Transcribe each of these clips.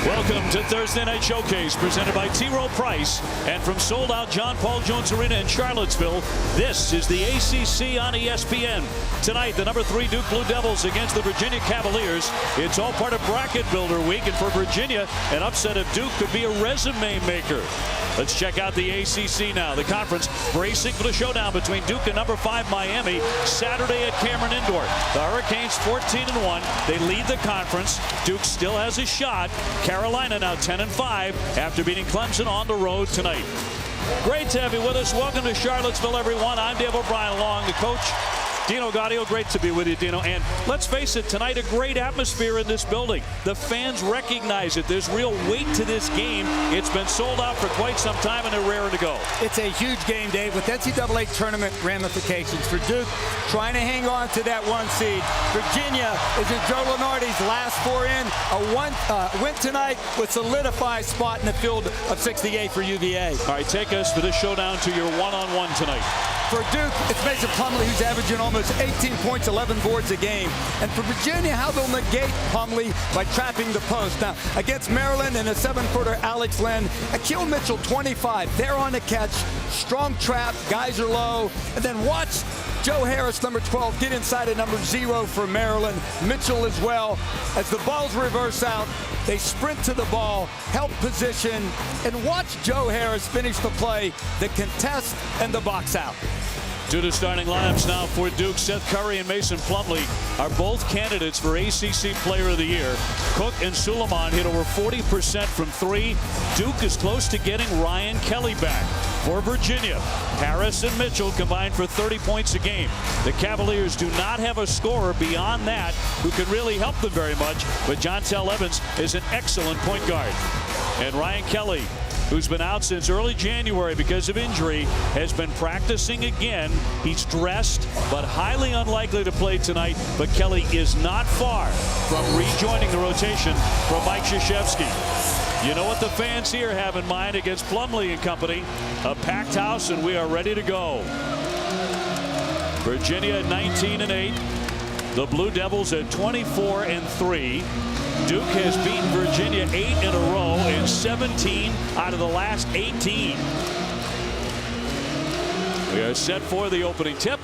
Welcome to Thursday Night Showcase, presented by T. Rowe Price, and from sold-out John Paul Jones Arena in Charlottesville. This is the ACC on ESPN. Tonight, the number 3 Duke Blue Devils against the Virginia Cavaliers. It's all part of Bracket Builder Week, and for Virginia, an upset of Duke could be a resume maker. Let's check out the ACC now. The conference bracing for the showdown between Duke and number 5 Miami Saturday at Cameron Indoor. The Hurricanes 14-1. They lead the conference. Duke still has a shot. Carolina now 10-5 after beating Clemson on the road tonight. Great to have you with us. Welcome to Charlottesville, everyone. I'm Dave O'Brien along the coach, Dino Gaudio. Great to be with you, Dino. And let's face it, tonight a great atmosphere in this building. The fans recognize it. There's real weight to this game. It's been sold out for quite some time, and they're raring to go. It's a huge game, Dave, with NCAA tournament ramifications. For Duke, trying to hang on to that 1 seed. Virginia is in Joe Lunardi's last 4 in. A win tonight would solidify a spot in the field of 68 for UVA. All right, take us for this showdown to your one-on-one tonight. For Duke, it's Mason Plumlee, who's averaging almost 18 points, 11 boards a game. And for Virginia, how they'll negate Plumlee by trapping the post. Now, against Maryland and a 7-footer Alex Len, Akil Mitchell, 25. They're on the catch. Strong trap. Guys are low. And then watch Joe Harris, number 12, get inside at number 0 for Maryland. Mitchell as well. As the balls reverse out, they sprint to the ball, help position, and watch Joe Harris finish the play, the contest, and the box out. To the starting lineups now for Duke. Seth Curry and Mason Plumlee are both candidates for ACC Player of the Year. Cook and Suleiman hit over 40% from 3. Duke is close to getting Ryan Kelly back. For Virginia, Harris and Mitchell combined for 30 points a game. The Cavaliers do not have a scorer beyond that who can really help them very much, but Jontel Evans is an excellent point guard. And Ryan Kelly, who's been out since early January because of injury, has been practicing again. He's dressed, but highly unlikely to play tonight. But Kelly is not far from rejoining the rotation from Mike Krzyzewski. You know what the fans here have in mind against Plumlee and company. A packed house, and we are ready to go. Virginia at 19-8. The Blue Devils at 24-3. Duke has beaten Virginia 8 in a row and 17 out of the last 18. We are set for the opening tip,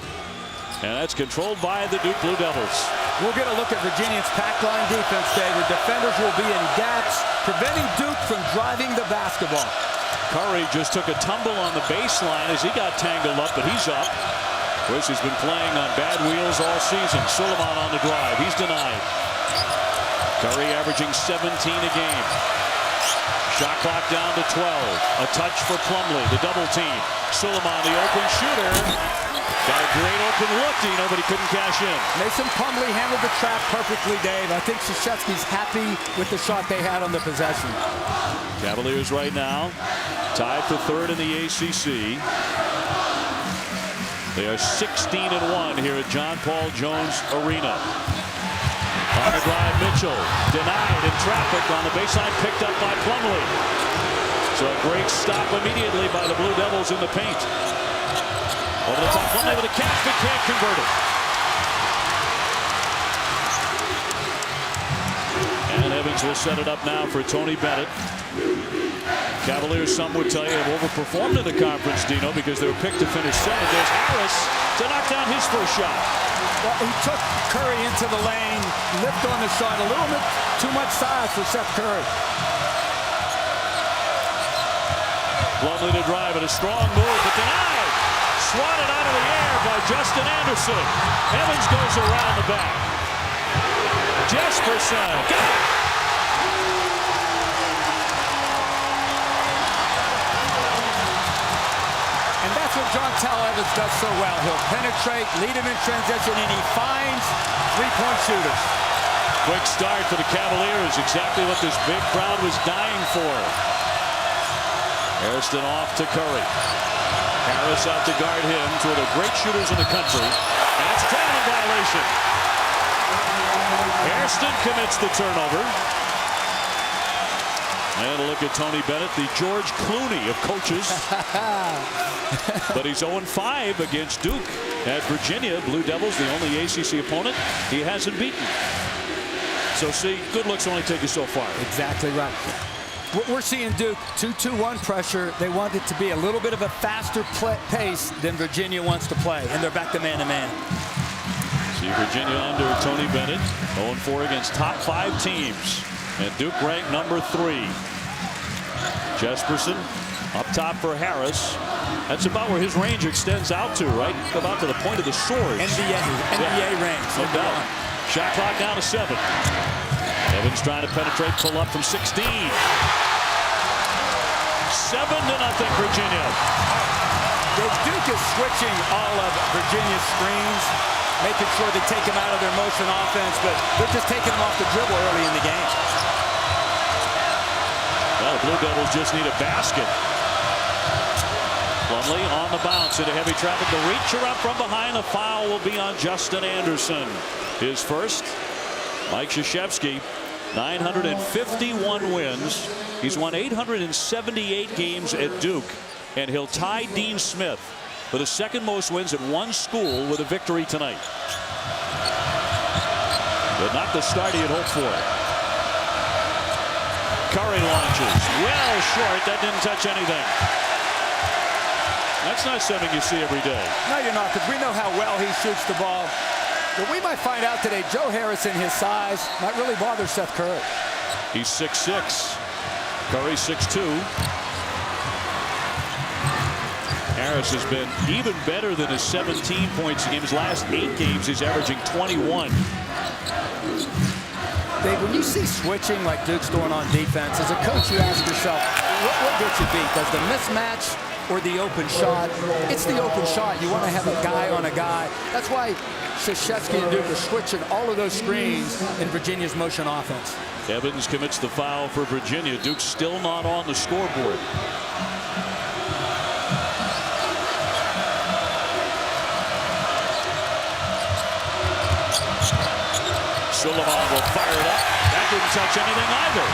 and that's controlled by the Duke Blue Devils. We'll get a look at Virginia's pack line defense, Dave. The defenders will be in gaps, preventing Duke from driving the basketball. Curry just took a tumble on the baseline as he got tangled up, but he's up. Of course, he's been playing on bad wheels all season. Suleiman on the drive. He's denied. Curry averaging 17 a game. Shot clock down to 12. A touch for Plumlee, the double team. Suleiman, the open shooter. Got a great open look, Dino, but he couldn't cash in. Mason Plumlee handled the trap perfectly, Dave. I think Krzyzewski's happy with the shot they had on the possession. Cavaliers right now tied for 3rd in the ACC. They are 16-1 here at John Paul Jones Arena. On the drive, Mitchell denied in traffic on the baseline, picked up by Plumlee. So a great stop immediately by the Blue Devils in the paint. Over the top, Plumlee with a catch, but can't convert it. And Evans will set it up now for Tony Bennett. Cavaliers, some would tell you, have overperformed in the conference, Dino, because they were picked to finish 7th. There's Harris to knock down his first shot. Well, he took Curry into the lane, lift on the shot, a little bit too much size for Seth Curry. Plumlee to drive, and a strong move, but denied. Swatted out of the air by Justin Anderson. Evans goes around the back. Jesperson got it. And that's what Jontel Evans does so well. He'll penetrate, lead him in transition, and he finds three-point shooters. Quick start for the Cavaliers. Exactly what this big crowd was dying for. Hairston off to Curry. Harris out to guard him. Two of the great shooters in the country. And it's a traveling violation. Hairston commits the turnover. And a look at Tony Bennett, the George Clooney of coaches. But he's 0-5 against Duke at Virginia. Blue Devils, the only ACC opponent he hasn't beaten. So see, good looks only take you so far. Exactly right. We're seeing Duke 2-2-1 pressure. They want it to be a little bit of a faster pace than Virginia wants to play, and they're back to man-to-man. See Virginia under Tony Bennett, 0-4 against top 5 teams, and Duke ranked number 3. Jesperson up top for Harris. That's about where his range extends out to, right? About to the point of the sword. NBA range. No doubt. Shot clock down to 7. Evans trying to penetrate, pull up from 16. 7-0 Virginia. Duke is switching all of Virginia's screens, making sure they take them out of their motion offense, but they're just taking them off the dribble early in the game. Well, the Blue Devils just need a basket. Plumlee on the bounce into heavy traffic. The reacher up from behind. The foul will be on Justin Anderson. His first. Mike Krzyzewski, 951 wins. He's won 878 games at Duke, and he'll tie Dean Smith for the second most wins at one school with a victory tonight. But not the start he had hoped for. Curry launches well short. That didn't touch anything. That's not something you see every day. No, you're not, because we know how well he shoots the ball. But we might find out today Joe Harris and his size might really bother Seth Curry. He's 6'6". Curry 6'2". Harris has been even better than his 17 points a game. His last 8 games, he's averaging 21. Dave, when you see switching like Duke's doing on defense, as a coach, you ask yourself, what gets you beat? Does the mismatch or the open shot? It's the open shot. You want to have a guy on a guy. That's why Krzyzewski and Duke are switching all of those screens in Virginia's motion offense. Evans commits the foul for Virginia. Duke's still not on the scoreboard. Sullivan will fire it up. That didn't touch anything either.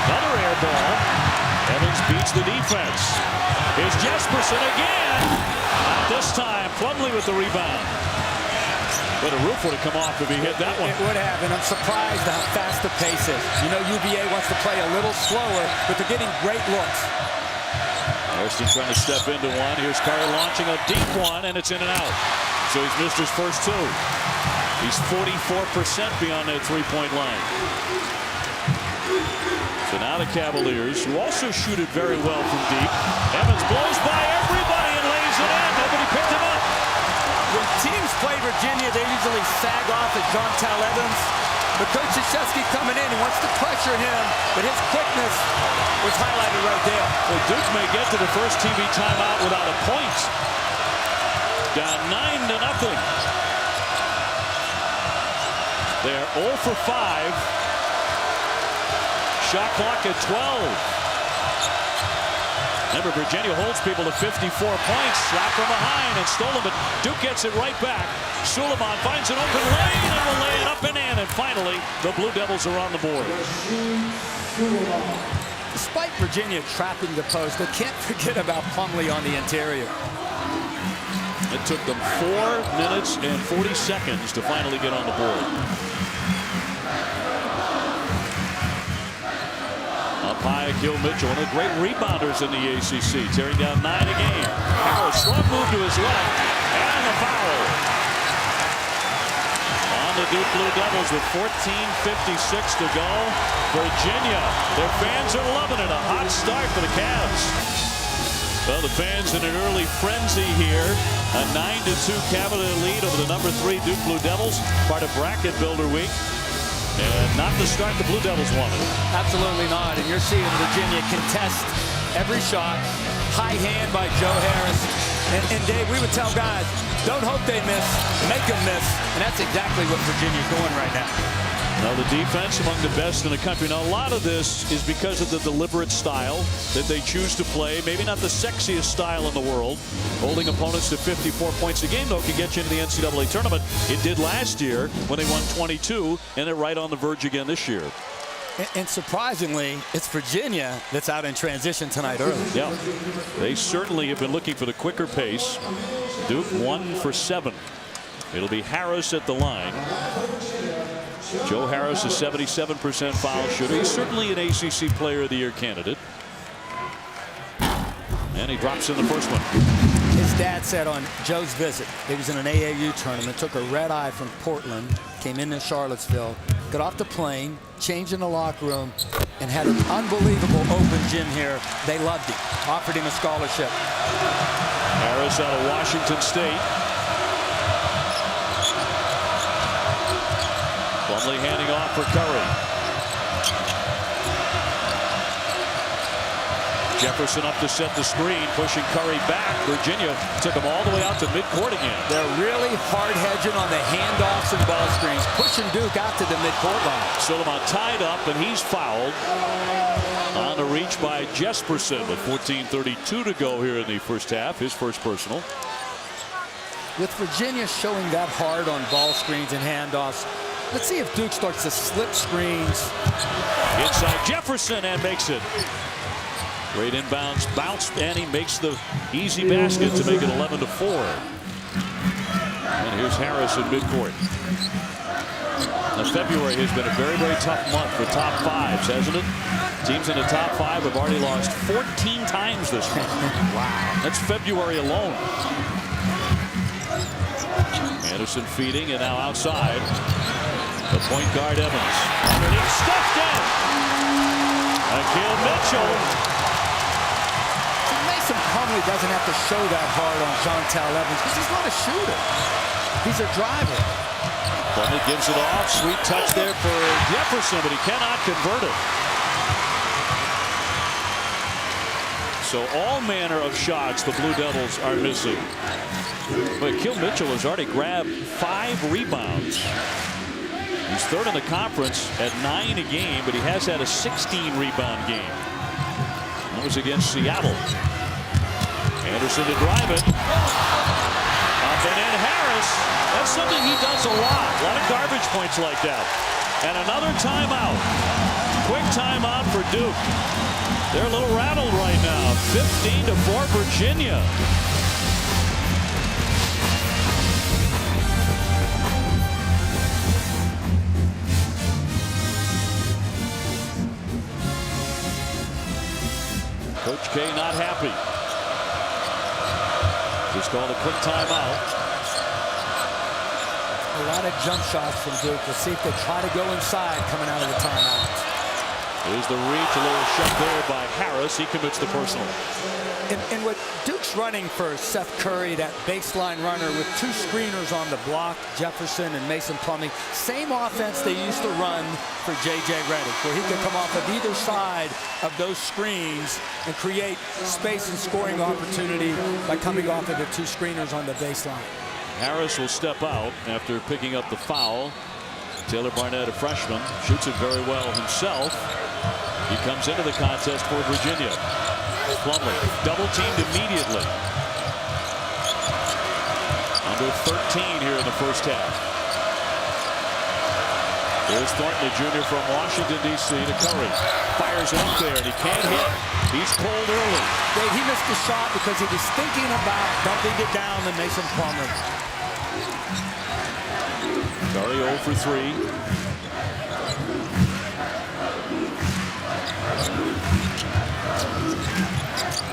Another air ball. Evans beats the defense. Here's Jesperson again. Not this time. Plumlee with the rebound. But a roof would have come off if he hit that one. It would have, and I'm surprised how fast the pace is. You know, UVA wants to play a little slower, but they're getting great looks. Harrison trying to step into one. Here's Curry launching a deep one, and it's in and out. So he's missed his first 2. He's 44% beyond that three-point line. So now the Cavaliers, who also shoot it very well from deep. Evans blows by everybody and lays it in. Nobody picked him up. When teams play Virginia, they usually sag off at Jontel Evans. But Coach Krzyzewski coming in, he wants to pressure him, but his quickness was highlighted right there. Well, Duke may get to the first TV timeout without a point. Down 9-0. They're 0 for 5. Shot clock at 12. Remember, Virginia holds people to 54 points. Slap from behind and stolen, but Duke gets it right back. Sullivan finds an open lane and will lay it up and in. And finally, the Blue Devils are on the board. Despite Virginia trapping the post, they can't forget about Plumlee on the interior. It took them 4 minutes and 40 seconds to finally get on the board. Up high, Gil Mitchell, one of the great rebounders in the ACC, tearing down 9 a game. Harris, strong move to his left, and the foul. On the Duke Blue Devils with 14:56 to go. Virginia, their fans are loving it. A hot start for the Cavs. Well, the fans in an early frenzy here. A 9-2 Cavalier lead over the number 3 Duke Blue Devils, part of Bracket Builder Week. And not the start the Blue Devils wanted. Absolutely not. And you're seeing Virginia contest every shot. High hand by Joe Harris. And Dave, we would tell guys, don't hope they miss, make them miss. And that's exactly what Virginia's doing right now. Now the defense among the best in the country. Now a lot of this is because of the deliberate style that they choose to play. Maybe not the sexiest style in the world. Holding opponents to 54 points a game, though, can get you into the NCAA tournament. It did last year when they won 22, and they're right on the verge again this year. And surprisingly, it's Virginia that's out in transition tonight early. Yeah, they certainly have been looking for the quicker pace. Duke 1 for 7. It'll be Harris at the line. Joe Harris, a 77% foul shooter. He's certainly an ACC Player of the Year candidate. And he drops in the first one. His dad said on Joe's visit, he was in an AAU tournament, took a red eye from Portland, came into Charlottesville, got off the plane, changed in the locker room, and had an unbelievable open gym here. They loved him, offered him a scholarship. Harris out of Washington State. Plumlee handing off for Curry. Jefferson up to set the screen, pushing Curry back. Virginia took him all the way out to midcourt again. They're really hard hedging on the handoffs and ball screens, pushing Duke out to the midcourt line. Solomon tied up, and he's fouled on a reach by Jesperson with 14:32 to go here in the first half. His first personal. With Virginia showing that hard on ball screens and handoffs, let's see if Duke starts to slip screens. Inside Jefferson and makes it. Great inbounds bounce, and he makes the easy basket to make it 11-4. And here's Harris in midcourt. Now, February has been a very, very tough month for top fives, hasn't it? Teams in the top five have already lost 14 times this month. Wow. That's February alone. Anderson feeding, and now outside. The point guard Evans. Underneath, stuffed in. Akil Mitchell. Plumlee doesn't have to show that hard on Jontel Evans because he's not a shooter. He's a driver. Plumlee gives it off. Sweet touch there for Jefferson, but he cannot convert it. So all manner of shots the Blue Devils are missing. But Akil Mitchell has already grabbed 5 rebounds. He's third in the conference at 9 a game, but he has had a 16-rebound game. That was against Seattle. Anderson to drive it. Up and in Harris. That's something he does a lot. A lot of garbage points like that. And another timeout. Quick timeout for Duke. They're a little rattled right now. 15-4 Virginia. Coach K not happy. Just called a quick timeout. A lot of jump shots from Duke. Let's see if they try to go inside coming out of the timeout. Here's the reach, a little shot there by Harris. He commits the personal. And what Duke's running for Seth Curry, that baseline runner with 2 screeners on the block, Jefferson and Mason Plumlee. Same offense they used to run for J.J. Redick, where he could come off of either side of those screens and create space and scoring opportunity by coming off of the 2 screeners on the baseline. Harris will step out after picking up the foul. Taylor Barnett, a freshman, shoots it very well himself. He comes into the contest for Virginia. Plumlee double teamed immediately. Under 13 here in the first half. Here's Thornton, a junior from Washington, D.C. to Curry. Fires it up there, and he can't hit. He's cold early. Dave, he missed the shot because he was thinking about dumping it down to Mason Plumlee. Curry 0 for 3.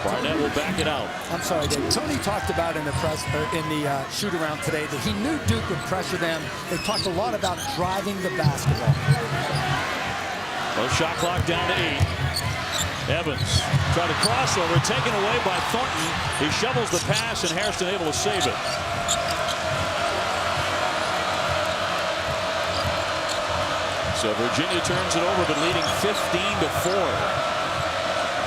Barnett will back it out. I'm sorry, Dave. Tony talked about in the shoot-around today that he knew Duke would pressure them. They talked a lot about driving the basketball. Well, shot clock down to 8. Evans tried a crossover, taken away by Thornton. He shovels the pass, and Hairston able to save it. So Virginia turns it over, but leading 15-4.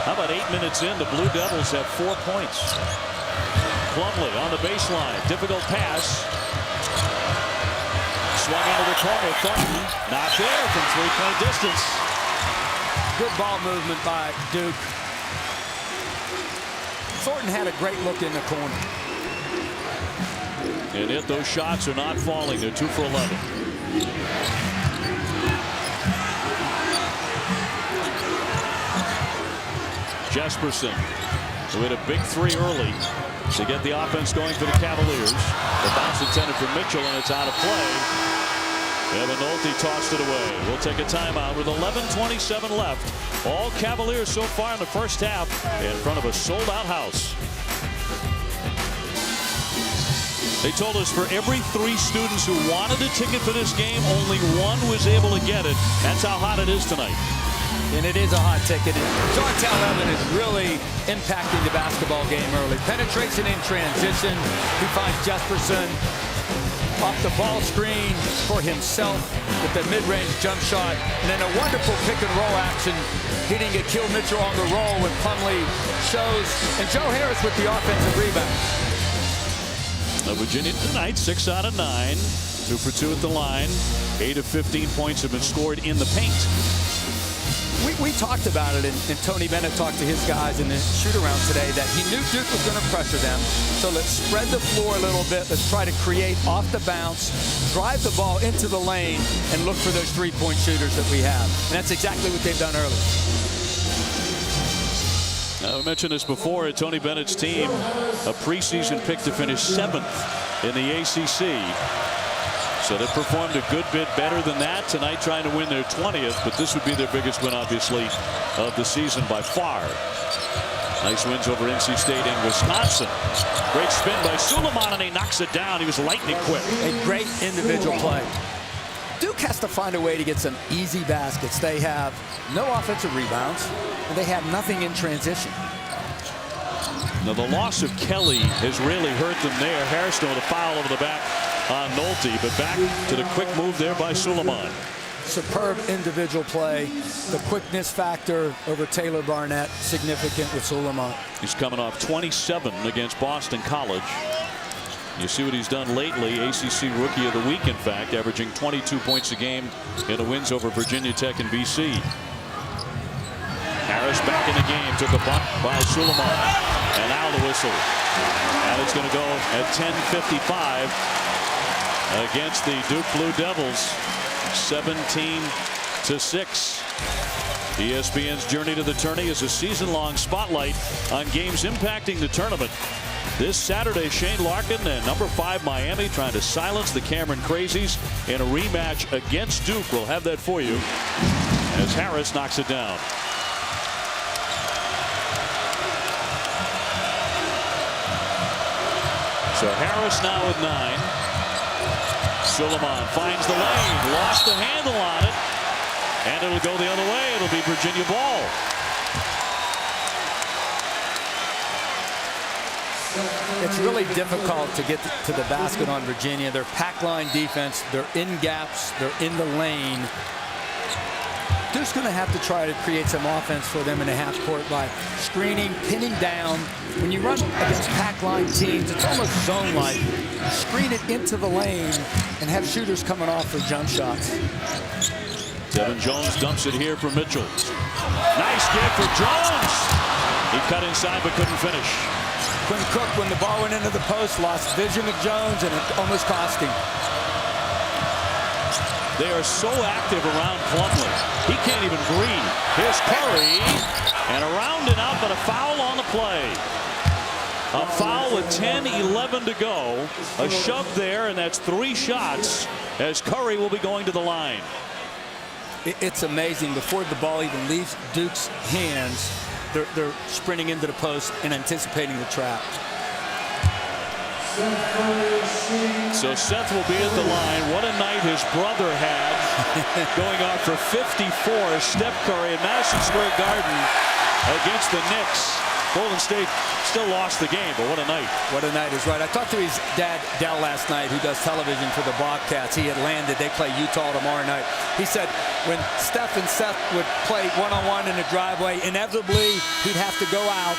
How about 8 minutes in? The Blue Devils have 4 points. Plumlee on the baseline. Difficult pass. Swung into the corner. Thornton not there from 3-point distance. Good ball movement by Duke. Thornton had a great look in the corner. And yet those shots are not falling. They're 2 for 11. Jesperson, who hit a big 3 early to get the offense going for the Cavaliers. The bounce intended for Mitchell, and it's out of play. Evan Nolte tossed it away. We'll take a timeout with 11:27 left. All Cavaliers so far in the first half in front of a sold-out house. They told us for every 3 students who wanted a ticket for this game, only 1 was able to get it. That's how hot it is tonight. And it is a hot ticket. Georgetown Evan is really impacting the basketball game early. Penetration in transition. He finds Jesperson off the ball screen for himself with the mid-range jump shot. And then a wonderful pick-and-roll action. He didn't get Kill Mitchell on the roll when Plumlee shows. And Joe Harris with the offensive rebound. Virginia tonight, 6 out of 9. 2 for 2 at the line. 8 of 15 points have been scored in the paint. We talked about it, and Tony Bennett talked to his guys in the shoot-around today that he knew Duke was going to pressure them. So let's spread the floor a little bit. Let's try to create off the bounce, drive the ball into the lane, and look for those three-point shooters that we have. And that's exactly what they've done early. I mentioned this before. Tony Bennett's team, a preseason pick to finish 7th in the ACC. So they performed a good bit better than that tonight, trying to win their 20th. But this would be their biggest win, obviously, of the season by far. Nice wins over NC State and Wisconsin. Great spin by Suleiman, and he knocks it down. He was lightning quick. A great individual play. Duke has to find a way to get some easy baskets. They have no offensive rebounds, and they have nothing in transition. Now, the loss of Kelly has really hurt them there. Harris with a foul over the back on Nolte, but back to the quick move there by Suleiman. Superb individual play. The quickness factor over Taylor Barnett, significant with Suleiman. He's coming off 27 against Boston College. You see what he's done lately. ACC Rookie of the Week, in fact, averaging 22 points a game in the wins over Virginia Tech and BC. Harris back in the game, took a bump by Suleiman, and now the whistle. And it's going to go at 10:55 against the Duke Blue Devils, 17-6. ESPN's Journey to the Tourney is a season-long spotlight on games impacting the tournament. This Saturday, Shane Larkin and number 5 Miami trying to silence the Cameron Crazies in a rematch against Duke. We'll have that for you as Harris knocks it down. So Harris now with 9. Suleiman finds the lane, lost the handle on it, and it'll go the other way. It'll be Virginia ball. It's really difficult to get to the basket on Virginia. They're pack line defense. They're in gaps. They're in the lane. Duke's going to have to try to create some offense for them in the half court by screening, pinning down. When you run against pack line teams, it's almost zone-like. Screen it into the lane and have shooters coming off for jump shots. Devin Jones dumps it here for Mitchell. Nice give for Jones. He cut inside but couldn't finish. Quinn Cook, when the ball went into the post, lost vision of Jones, and it almost cost him. They are so active around Plumlee. He can't even breathe. Here's Curry, and around and out, but a foul on the play. A foul with 10-11 to go. A shove there, and that's 3 shots as Curry will be going to the line. It's amazing. Before the ball even leaves Duke's hands, they're sprinting into the post and anticipating the trap. So Seth will be at the line. What a night his brother had, going off for 54. Steph Curry in Madison Square Garden against the Knicks. Golden State still lost the game, but what a night. What a night is right. I talked to his dad, Dell, last night, who does television for the Bobcats. He had landed. They play Utah tomorrow night. He said when Steph and Seth would play one-on-one in the driveway, inevitably he'd have to go out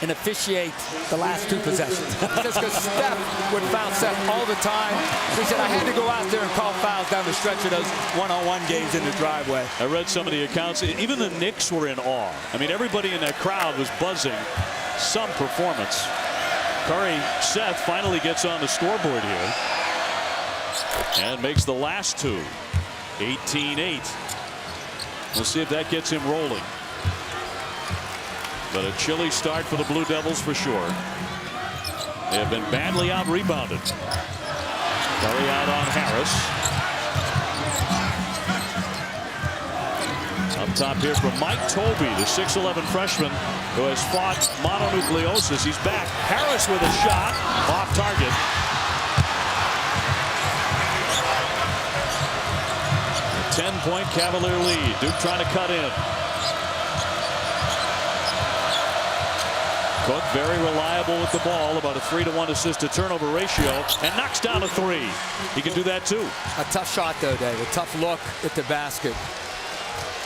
and officiate the last 2 possessions. Just because Steph would foul Seth all the time. He said, I had to go out there and call fouls down the stretch of those one-on-one games in the driveway. I read some of the accounts. Even the Knicks were in awe. I mean, everybody in that crowd was buzzing. Some performance. Curry, Seth finally gets on the scoreboard here and makes the last 2. 18-8. We'll see if that gets him rolling. But a chilly start for the Blue Devils for sure. They have been badly out-rebounded. Curry out on Harris. Up top here from Mike Tobey, the 6'11 freshman who has fought mononucleosis. He's back. Harris with a shot off target. A 10-point Cavalier lead. Duke trying to cut in. Cook very reliable with the ball, about a 3-to-1 assist to turnover ratio, and knocks down a three. He can do that too. A tough shot though, David. Tough look at the basket.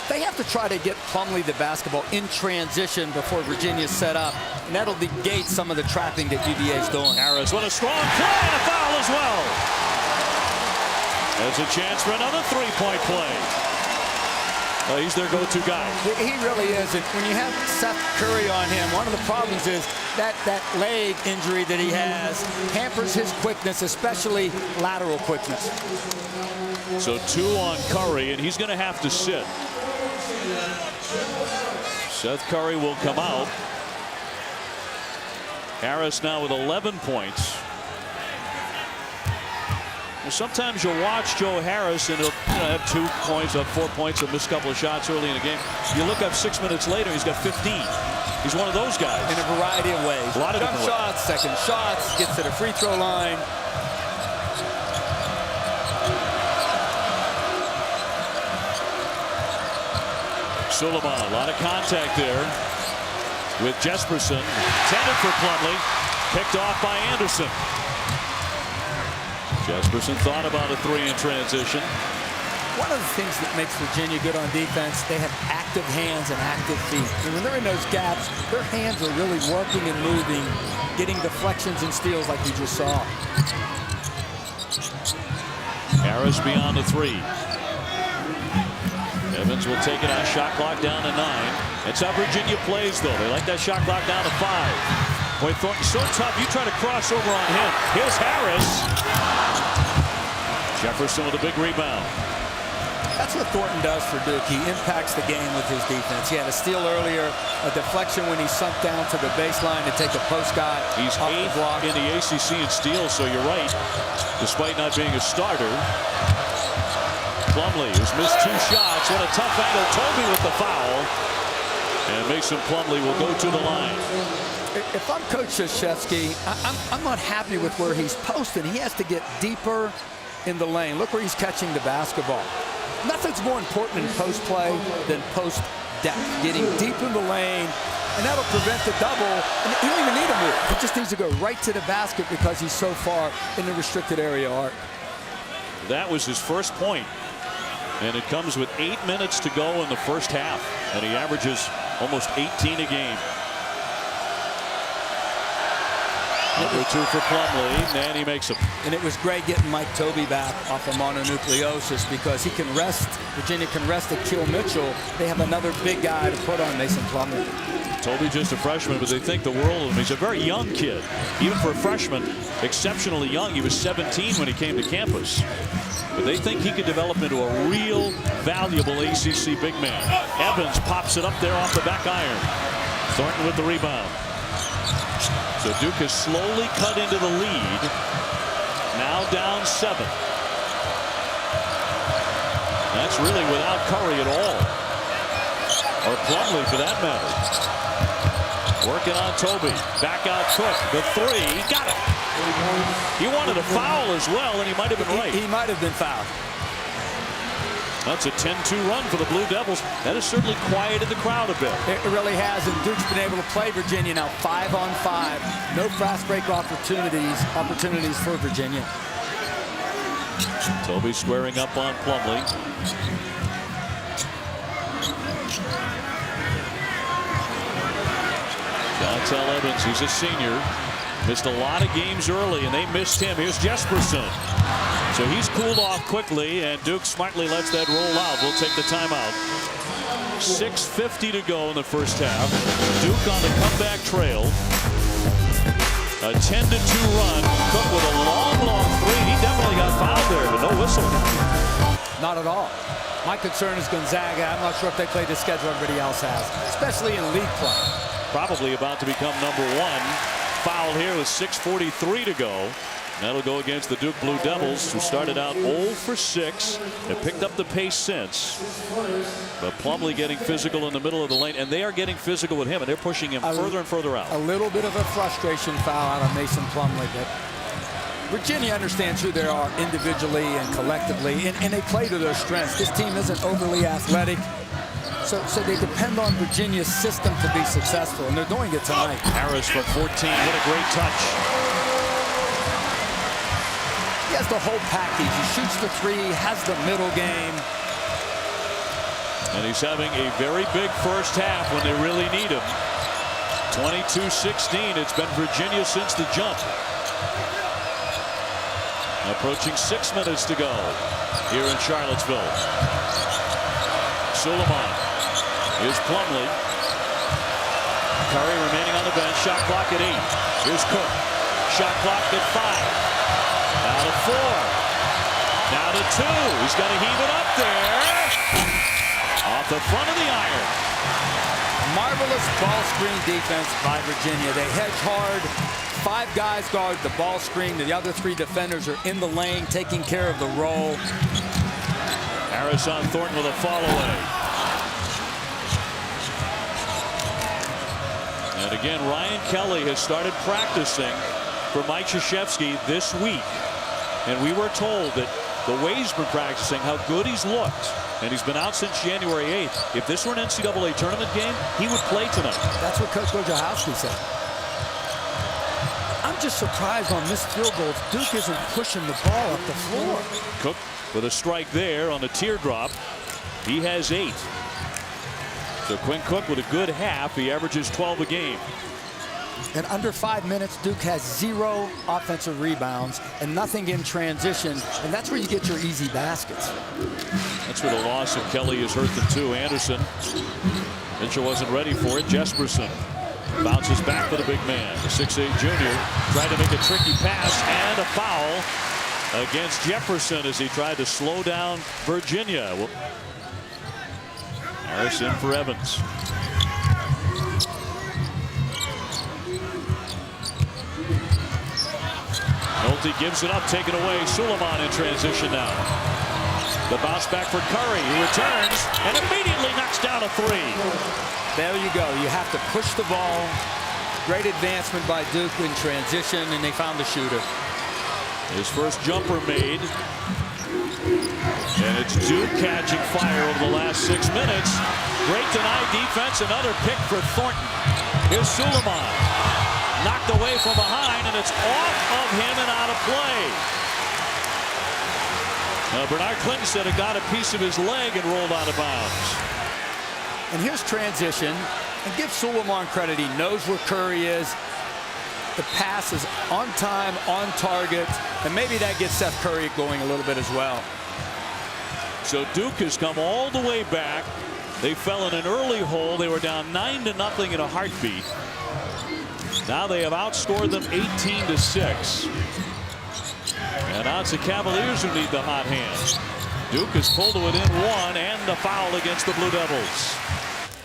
They have to try to get Plumlee the basketball in transition before Virginia's set up, and that'll negate some of the trapping that UVA's doing. Harris with a strong play and a foul as well. There's a chance for another three-point play. Well, he's their go-to guy. He really is. And when you have Seth Curry on him, one of the problems is that leg injury that he has hampers his quickness, especially lateral quickness. So 2 on Curry, and he's going to have to sit. Seth Curry will come out. Harris now with 11 points. Well, sometimes you'll watch Joe Harris and he'll have 2 points, 4 points, a missed couple of shots early in the game. You look up 6 minutes later, he's got 15. He's one of those guys. In a variety of ways. A lot of jump shots, second shots, gets to the free throw line. Suleiman, a lot of contact there with Jesperson. Intended for Plumlee, picked off by Anderson. Jesperson thought about a 3 in transition. One of the things that makes Virginia good on defense, they have active hands and active feet. And when they're in those gaps, their hands are really working and moving, getting deflections and steals like you just saw. Harris beyond the 3. Evans will take it on shot clock down to 9. That's how Virginia plays, though. They like that shot clock down to 5. Boy, Thornton's so tough. You try to cross over on him. Here's Harris. Jefferson with a big rebound. That's what Thornton does for Duke. He impacts the game with his defense. He had a steal earlier, a deflection when he sunk down to the baseline to take a post guy. He's 8th in the ACC in steals, so you're right. Despite not being a starter. Plumlee, who's missed 2 shots. What a tough angle. Tobey with the foul. And Mason Plumlee will go to the line. If I'm Coach Krzyzewski, I'm not happy with where he's posted. He has to get deeper in the lane. Look where he's catching the basketball. Nothing's more important in post play than post depth. Getting deep in the lane, and that'll prevent the double. And he don't even need a move. He just needs to go right to the basket because he's so far in the restricted area arc. That was his first point. And it comes with 8 minutes to go in the first half. And he averages almost 18 a game. Number 2 for Plumlee, and he makes them. And it was great getting Mike Tobey back off of mononucleosis because he can rest. Virginia can rest Akil Mitchell. They have another big guy to put on Mason Plumlee. Tobey just a freshman, but they think the world of him. He's a very young kid. Even for a freshman, exceptionally young. He was 17 when he came to campus. But they think he could develop into a real valuable ACC big man. Evans pops it up there off the back iron. Thornton with the rebound. So Duke has slowly cut into the lead. Now down 7. That's really without Curry at all. Or Plumlee for that matter. Working on Tobey. Back out Cook. The 3. He got it. He wanted a foul as well, and he might have been right. He might have been fouled. That's a 10-2 run for the Blue Devils. That has certainly quieted the crowd a bit. It really has, and Duke's been able to play Virginia now 5 on 5. No fast break opportunities for Virginia. Tobey squaring up on Plumlee. Jontel Evans, he's a senior. Missed a lot of games early, and they missed him. Here's Jesperson. So he's cooled off quickly, and Duke smartly lets that roll out. We'll take the timeout. 6:50 to go in the first half. Duke on the comeback trail. A 10-2 run. Cook with a long 3. He definitely got fouled there, but no whistle. Not at all. My concern is Gonzaga. I'm not sure if they played the schedule everybody else has, especially in league play. Probably about to become number 1. Foul here with 6:43 to go. That'll go against the Duke Blue Devils, who started out 0 for 6. Have picked up the pace since. But Plumlee getting physical in the middle of the lane, and they are getting physical with him, and they're pushing him further and further out. A little bit of a frustration foul out of Mason Plumlee, but Virginia understands who they are individually and collectively, and they play to their strengths. This team isn't overly athletic, so they depend on Virginia's system to be successful, and they're doing it tonight. Harris from 14, what a great touch. He has the whole package. He shoots the three, has the middle game. And he's having a very big first half when they really need him. 22-16. It's been Virginia since the jump. Approaching 6 minutes to go here in Charlottesville. Suleiman. Here's Plumlee. Curry remaining on the bench. Shot clock at 8. Here's Cook. Shot clock at 5. Now to 4. Now to 2. He's got to heave it up there. Off the front of the iron. Marvelous ball screen defense by Virginia. They hedge hard. 5 guys guard the ball screen. The other 3 defenders are in the lane taking care of the roll. Harris on Thornton with a fall away. And again, Ryan Kelly has started practicing for Mike Krzyzewski this week. And we were told that the way he's been practicing, how good he's looked, and he's been out since January 8th. If this were an NCAA tournament game, he would play tonight. That's what Coach Wojciechowski said. I'm just surprised on missed field goals. Duke isn't pushing the ball up the floor. Cook with a strike there on the teardrop. He has 8. So Quinn Cook with a good half. He averages 12 a game. In under 5 minutes, Duke has 0 offensive rebounds and nothing in transition, and that's where you get your easy baskets. That's where the loss of Kelly has hurt them too. Anderson. Mitchell wasn't ready for it. Jesperson bounces back for the big man. The 6'8 junior tried to make a tricky pass, and a foul against Jefferson as he tried to slow down Virginia. Well, Harris in for Evans. Nolte gives it up, taken away. Suleiman in transition now. The bounce back for Curry, who returns and immediately knocks down a 3. There you go. You have to push the ball. Great advancement by Duke in transition, and they found the shooter. His first jumper made. And it's Duke catching fire over the last 6 minutes. Great denied defense. Another pick for Thornton. Here's Suleiman. Knocked away from behind, and it's off of him and out of play. Bernard Clinton said it got a piece of his leg and rolled out of bounds. And here's transition. And give Suleiman credit. He knows where Curry is. The pass is on time, on target. And maybe that gets Seth Curry going a little bit as well. So Duke has come all the way back. They fell in an early hole. They were down 9-0 in a heartbeat. Now they have outscored them 18-6. And now it's the Cavaliers who need the hot hand. Duke has pulled it within 1, and the foul against the Blue Devils.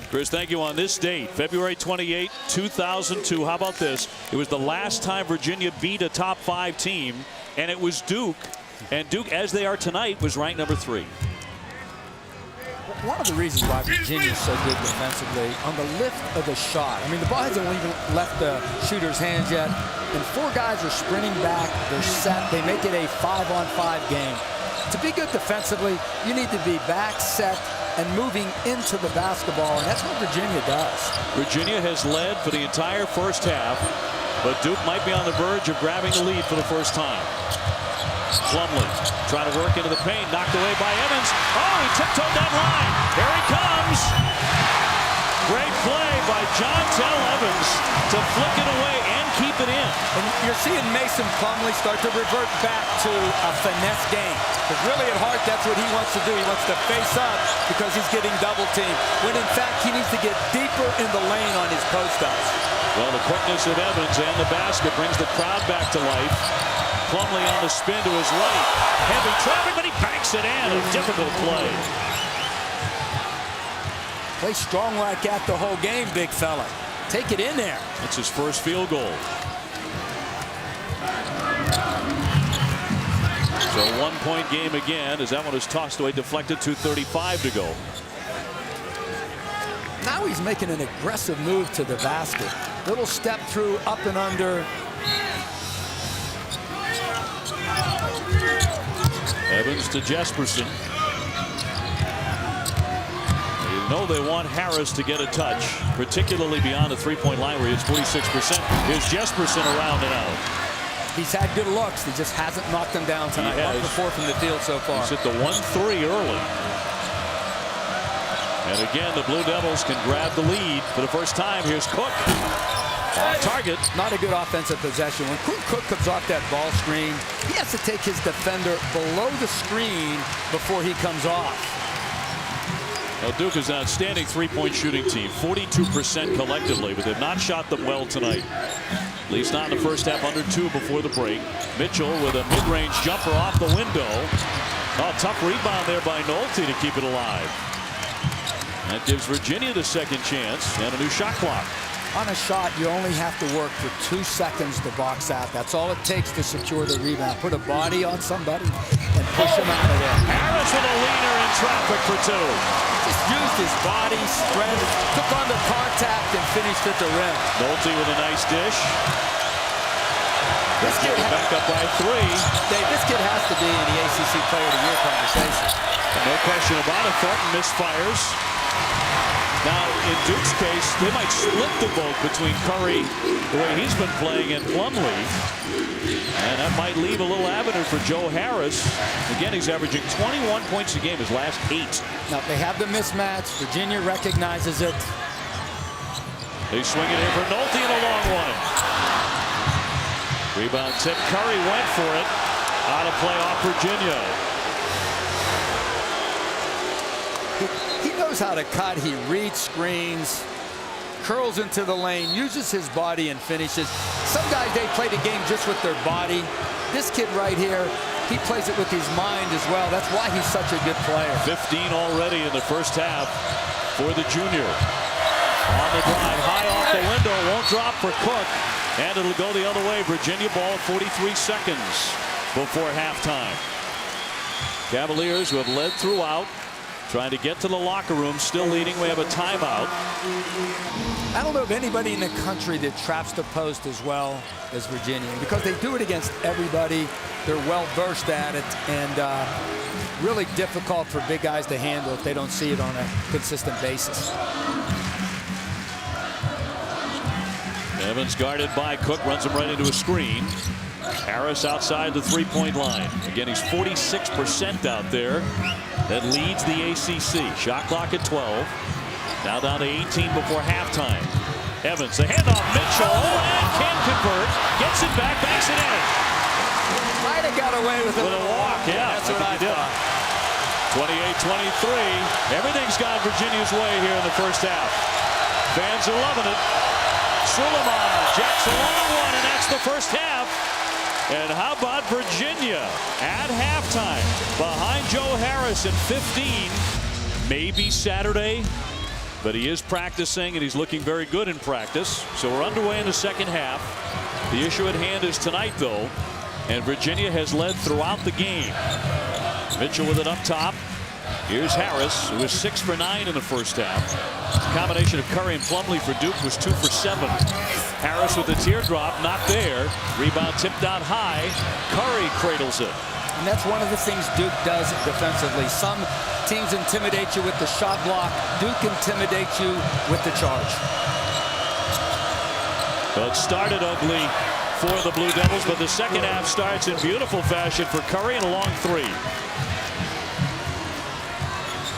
Chris, thank you. On this date, February 28, 2002. How about this? It was the last time Virginia beat a top 5 team, and it was Duke. And Duke, as they are tonight, was ranked number 3. One of the reasons why Virginia is so good defensively, on the lift of the shot. I mean, the ball hasn't even left the shooter's hands yet. And 4 guys are sprinting back. They're set. They make it a 5-on-5 game. To be good defensively, you need to be back, set, and moving into the basketball. And that's what Virginia does. Virginia has led for the entire first half, but Duke might be on the verge of grabbing the lead for the first time. Plumlee trying to work into the paint, knocked away by Evans. Oh, he tiptoed that line. Here he comes. Great play by Jontel Evans to flick it away and keep it in. And you're seeing Mason Plumlee start to revert back to a finesse game. Because really at heart, that's what he wants to do. He wants to face up because he's getting double teamed. When in fact, he needs to get deeper in the lane on his post-ups. Well, the quickness of Evans and the basket brings the crowd back to life. Plumlee on the spin to his right. Heavy traffic, but he banks it in. A difficult play. Play strong like that the whole game, big fella. Take it in there. That's his first field goal. So a 1-point game again as that one is tossed away, deflected. 2:35 to go. Now he's making an aggressive move to the basket. Little step through, up and under. Evans to Jesperson. You know they want Harris to get a touch, particularly beyond the three-point line where he hits 46%. Here's Jesperson around and out. He's had good looks. He just hasn't knocked them down tonight. 1 for 4 from the field so far. He's hit the 1-3 early. And again, the Blue Devils can grab the lead for the first time. Here's Cook. Off target. Not a good offensive possession. When Cook comes off that ball screen, he has to take his defender below the screen before he comes off. Well, Duke is an outstanding three-point shooting team. 42% collectively, but they've not shot them well tonight. At least not in the first half, under 2 before the break. Mitchell with a mid-range jumper off the window. Oh, tough rebound there by Nolte to keep it alive. That gives Virginia the second chance and a new shot clock. On a shot, you only have to work for 2 seconds to box out. That's all it takes to secure the rebound. Put a body on somebody and push him out of there. Harris with a leaner in traffic for 2. Just used his body, strength, took on the contact, and finished at the rim. Nolte with a nice dish. This kid back up by 3. Dave, this kid has to be in the ACC Player of the Year conversation. No question about it. Thornton misfires. Now, in Duke's case, they might split the vote between Curry, the way he's been playing, and Plumlee. And that might leave a little avenue for Joe Harris. Again, he's averaging 21 points a game his last 8. Now, they have the mismatch. Virginia recognizes it. They swing it in for Nolte in a long one. Rebound tip. Curry went for it. Out of play off Virginia. He knows how to cut. He reads screens, curls into the lane, uses his body, and finishes. Some guys, they play the game just with their body. This kid right here, he plays it with his mind as well. That's why he's such a good player. 15 already in the first half for the junior. On the drive, high off the window, won't drop for Cook. And it'll go the other way. Virginia ball 43 seconds before halftime. Cavaliers, who have led throughout, trying to get to the locker room, still leading. We have a timeout. I don't know of anybody in the country that traps the post as well as Virginia. Because they do it against everybody, they're well versed at it, and really difficult for big guys to handle if they don't see it on a consistent basis. Evans guarded by Cook, runs him right into a screen. Harris outside the three-point line. Again, he's 46% out there. That leads the ACC. Shot clock at 12. Now down to 18 before halftime. Evans, the handoff, Mitchell, and can't convert. Gets it back, backs it in. Might have got away with it. With a walk, yeah. That's what I thought. 28-23. Everything's gone Virginia's way here in the first half. Fans are loving it. Suleiman jacks a long one, and that's the first half. And how about Virginia at halftime behind Joe Harris at 15. Maybe Saturday, but he is practicing and he's looking very good in practice. So we're underway in the second half. The issue at hand is tonight, though, and Virginia has led throughout the game. Mitchell with it up top. Here's Harris, who was 6 for 9 in the first half. The combination of Curry and Plumlee for Duke was 2 for 7. Harris with the teardrop, not there. Rebound tipped out high. Curry cradles it. And that's one of the things Duke does defensively. Some teams intimidate you with the shot block. Duke intimidates you with the charge. Well, it started ugly for the Blue Devils, but the second half starts in beautiful fashion for Curry and a long 3.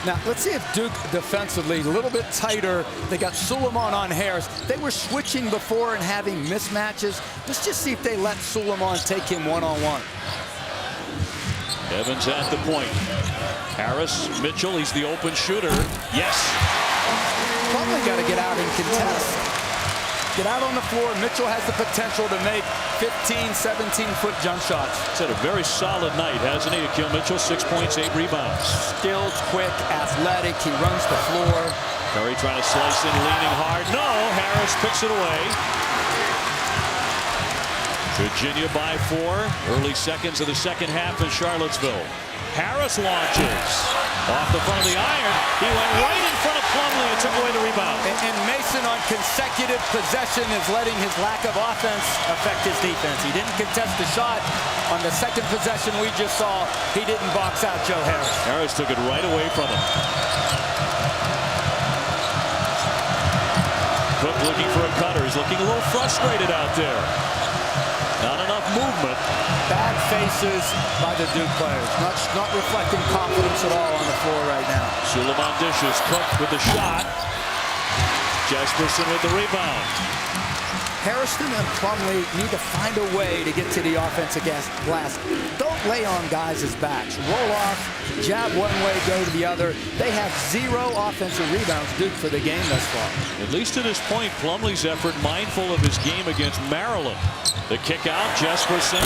Now, let's see if Duke defensively, a little bit tighter. They got Suleiman on Harris. They were switching before and having mismatches. Let's just see if they let Suleiman take him one-on-one. Evans at the point. Harris, Mitchell, he's the open shooter. Yes. Probably got to get out and contest. Get out on the floor. Mitchell has the potential to make 15, 17-foot jump shots. He's had a very solid night, hasn't he? Akil Mitchell, 6 points, 8 rebounds. Skilled, quick, athletic. He runs the floor. Curry trying to slice in, leaning hard. No, Harris picks it away. Virginia by 4. Early seconds of the second half in Charlottesville. Harris launches off the front of the iron. He went right in front of Plumlee and took away the rebound. And Mason on consecutive possession is letting his lack of offense affect his defense. He didn't contest the shot. On the second possession we just saw, he didn't box out Joe Harris. Harris took it right away from him. Cook looking for a cutter. He's looking a little frustrated out there. Not enough movement. Bad faces by the Duke players. Not reflecting confidence at all on the floor right now. Suleiman dishes. Cook with the shot. Jesperson with the rebound. Harrison and Plumlee need to find a way to get to the offensive glass. Don't lay on guys' backs. Roll off, jab one way, go to the other. They have 0 offensive rebounds, Duke, for the game thus far. At least to this point, Plumlee's effort mindful of his game against Maryland. The kick out, Jesperson.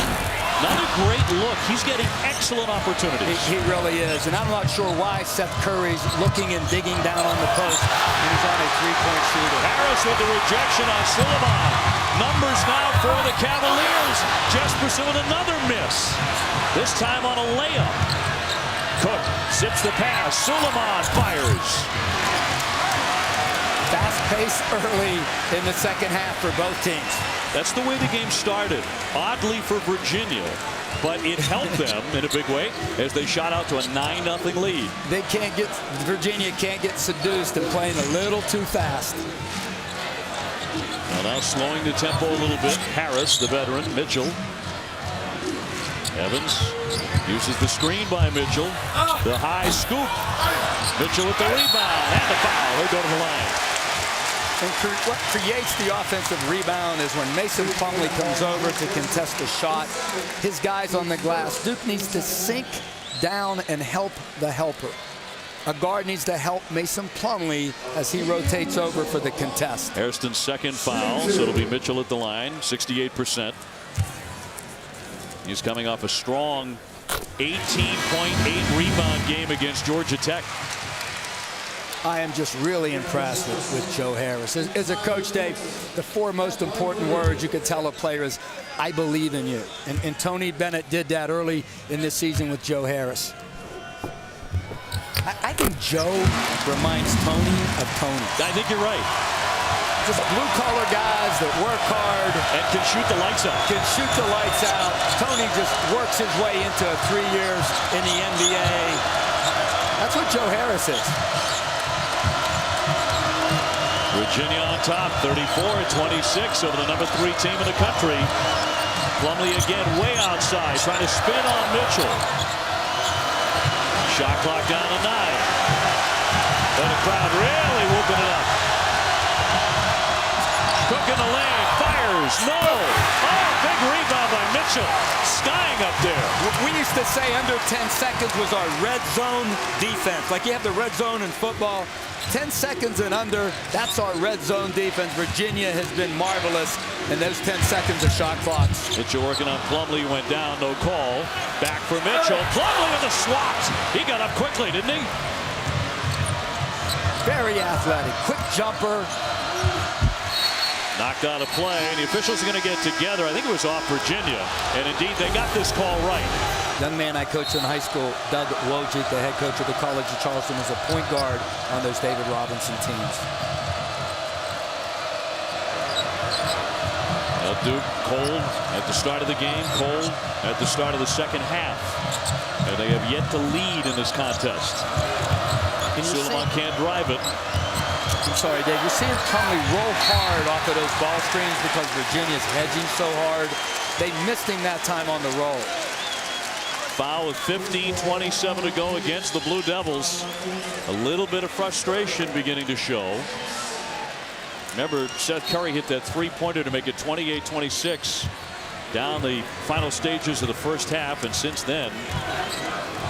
Not a great look. He's getting excellent opportunities. He really is. And I'm not sure why Seth Curry's looking and digging down on the post when he's on a three-point shooter. Harris with the rejection on Suleiman. Numbers now for the Cavaliers. Jesperson with another miss. This time on a layup. Cook zips the pass. Suleiman fires. Fast pace early in the second half for both teams. That's the way the game started. Oddly for Virginia, but it helped them in a big way as they shot out to a 9-0 lead. Virginia can't get seduced and playing a little too fast. Well, now slowing the tempo a little bit. Harris, the veteran. Mitchell. Evans uses the screen by Mitchell. The high scoop. Mitchell with the rebound and the foul. They go to the line. And what creates the offensive rebound is when Mason Plumlee comes over to contest a shot. His guys on the glass. Duke needs to sink down and help the helper. A guard needs to help Mason Plumlee as he rotates over for the contest. Hairston's second foul, so it'll be Mitchell at the line, 68%. He's coming off a strong 18.8 rebound game against Georgia Tech. I am just really impressed with Joe Harris. As a coach, Dave, the 4 most important words you could tell a player is, I believe in you. And Tony Bennett did that early in this season with Joe Harris. I think Joe reminds Tony of Tony. I think you're right. Just blue-collar guys that work hard. And can shoot the lights out. Can shoot the lights out. Tony just works his way into 3 years in the NBA. That's what Joe Harris is. Virginia on top, 34-26 over the number 3 team in the country. Plumlee again way outside, trying to spin on Mitchell. Shot clock down to 9. And the crowd really whooping it up. Cook in the lane, fires, no! Oh, big rebound by Mitchell. Skying up there. We used to say under 10 seconds was our red zone defense. Like you have the red zone in football. 10 seconds and under, that's our red zone defense. Virginia has been marvelous in those 10 seconds of shot clocks. Mitchell working on Plumlee, went down, no call. Back for Mitchell. Plumlee with the swat. He got up quickly, didn't he? Very athletic, quick jumper. Knocked out of play, and the officials are going to get together. I think it was off Virginia, and indeed they got this call right. Young man I coached in high school, Doug Wojcik, the head coach of the College of Charleston, was a point guard on those David Robinson teams. Duke cold at the start of the game, cold at the start of the second half. And they have yet to lead in this contest. Suleiman can't drive it. I'm sorry, Dave. You're seeing Plumlee roll hard off of those ball screens because Virginia's hedging so hard. They missed him that time on the roll. Foul with 15:27 to go against the Blue Devils. A little bit of frustration beginning to show. Remember, Seth Curry hit that three-pointer to make it 28-26 down the final stages of the first half, and since then,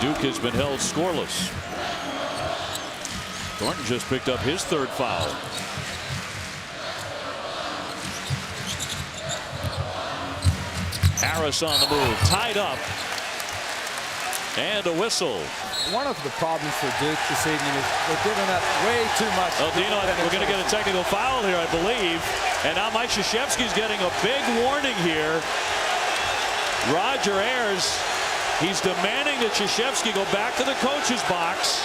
Duke has been held scoreless. Thornton just picked up his third foul. Harris on the move, tied up. And a whistle. One of the problems for Duke this evening is they're giving up way too much. Oh, Dino, we're going to get a technical foul here, I believe. And now Mike Krzyzewski's getting a big warning here. Roger Ayers, he's demanding that Krzyzewski go back to the coach's box.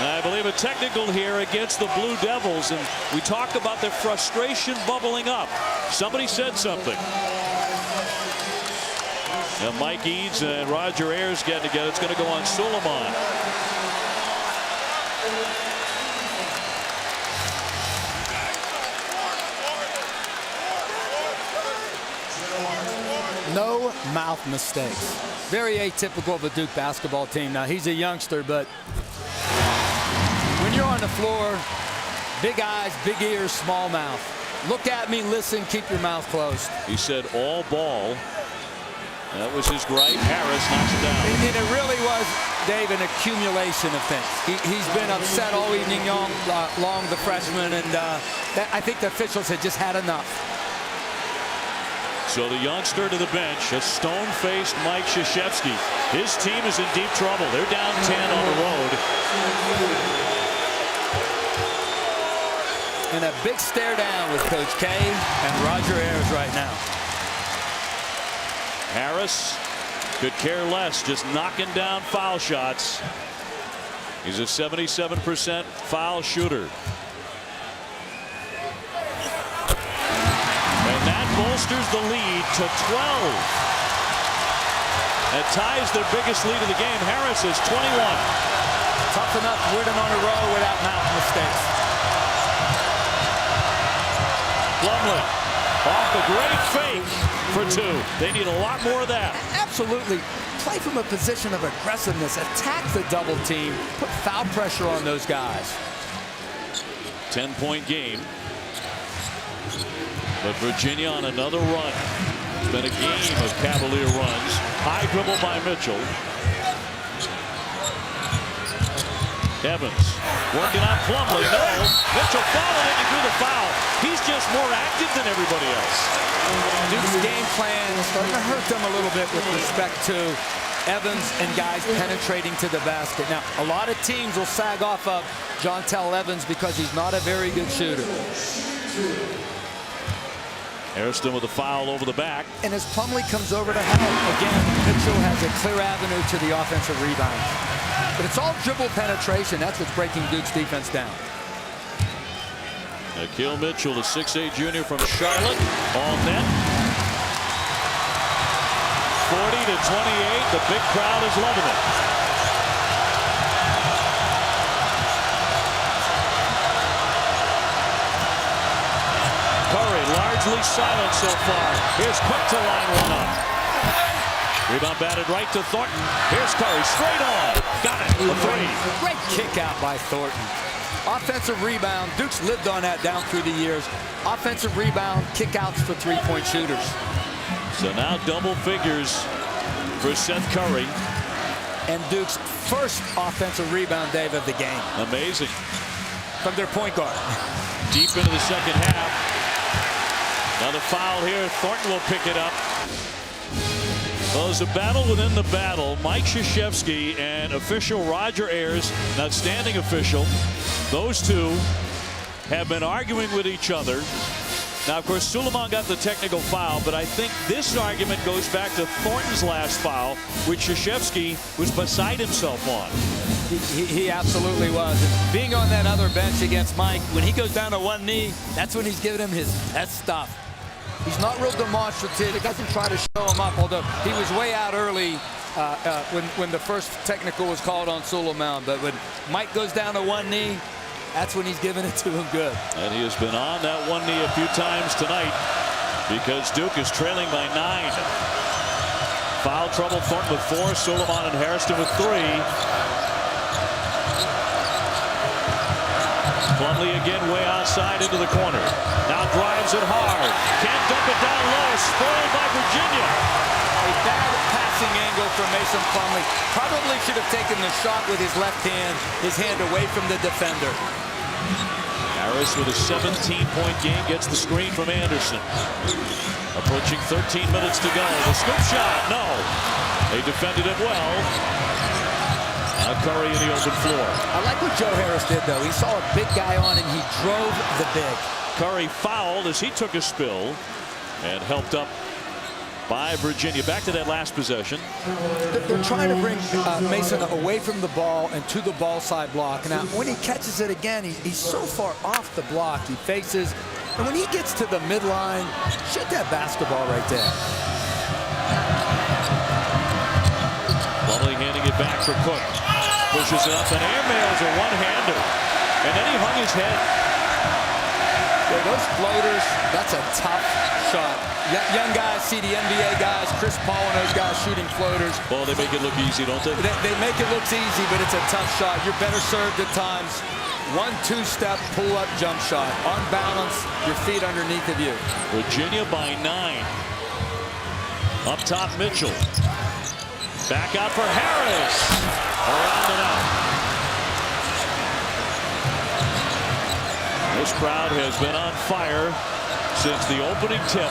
I believe a technical here against the Blue Devils, and we talk about their frustration bubbling up. Somebody said something. And Mike Eads and Roger Ayers getting together. It's going to go on Suleiman. No mouth mistakes. Very atypical of a Duke basketball team. Now, he's a youngster, but when you're on the floor, big eyes, big ears, small mouth. Look at me, listen, keep your mouth closed. He said all ball. That was his gripe. Harris knocks it down. And it really was, Dave, an accumulation of things. He's been upset all evening long, the freshman, and I think the officials had just had enough. So the youngster to the bench, a stone-faced Mike Krzyzewski. His team is in deep trouble. They're down 10 on the road. And a big stare down with Coach K and Roger Ayers right now. Harris could care less, just knocking down foul shots. He's a 77% foul shooter. And that bolsters the lead to 12. That ties their biggest lead of the game. Harris is 21. Tough enough to win them on a row without mouth mistakes. Plumlee off a great fake for two. They need a lot more of that. Absolutely. Play from a position of aggressiveness. Attack the double team. Put foul pressure on those guys. 10-point game. But Virginia on another run. It's been a game of Cavalier runs. High dribble by Mitchell. Evans working on Plumlee. No. Mitchell followed it and drew the foul. He's just more active than everybody else. Duke's game plan is starting to hurt them a little bit with respect to Evans and guys penetrating to the basket. Now, a lot of teams will sag off of Jontel Evans because he's not a very good shooter. Hairston with a foul over the back. And as Plumlee comes over to help, again, Mitchell has a clear avenue to the offensive rebound. But it's all dribble penetration. That's what's breaking Duke's defense down. Akil Mitchell, the 6'8" junior from Charlotte, all net. 40-28. The big crowd is loving it. Curry largely silent so far. Here's Cook to line one up. Rebound batted right to Thornton. Here's Curry straight on. Got it. A three. Great kick out by Thornton. Offensive rebound. Duke's lived on that down through the years. Offensive rebound, kickouts for three-point shooters. So now double figures for Seth Curry. And Duke's first offensive rebound, Dave, of the game. Amazing. From their point guard. Deep into the second half. Another foul here. Thornton will pick it up. Well, there's a battle within the battle. Mike Krzyzewski and official Roger Ayers, an outstanding official. Those two have been arguing with each other. Now, of course, Suleiman got the technical foul, but I think this argument goes back to Thornton's last foul, which Krzyzewski was beside himself on. He absolutely was. And being on that other bench against Mike, when he goes down to one knee, that's when he's giving him his best stuff. He's not real demonstrative. He doesn't try to show him up, although he was way out early when the first technical was called on Suleiman. But when Mike goes down to one knee, that's when he's giving it to him good. And he has been on that one knee a few times tonight because Duke is trailing by 9. Foul trouble, Thornton with 4, Suleiman and Hairston with 3. Plumlee again way outside into the corner. Now drives it hard. Can't dump it down low. Spoiled by Virginia. A bad passing angle from Mason Plumlee. Probably should have taken the shot with his left hand, his hand away from the defender. Harris with a 17-point game gets the screen from Anderson. Approaching 13 minutes to go. The scoop shot, no. They defended it well. Now Curry in the open floor. I like what Joe Harris did, though. He saw a big guy on and he drove the big. Curry fouled as he took a spill. And helped up by Virginia. Back to that last possession. They're trying to bring Mason away from the ball and to the ball side block. Now, when he catches it again, he's so far off the block. He faces, and when he gets to the midline, shoot that basketball right there. Plumlee handing it back for Cook. Pushes it up and airmails a one-hander. And then he hung his head. Yeah, those floaters, that's a tough shot. Young guys see the NBA guys, Chris Paul and those guys shooting floaters. Well, they make it look easy, don't they? They make it look easy, but it's a tough shot. You're better served at times. 1-2 step, pull-up jump shot. On balance, your feet underneath of you. Virginia by 9. Up top, Mitchell. Back out for Harris. Around and out. This crowd has been on fire since the opening tip.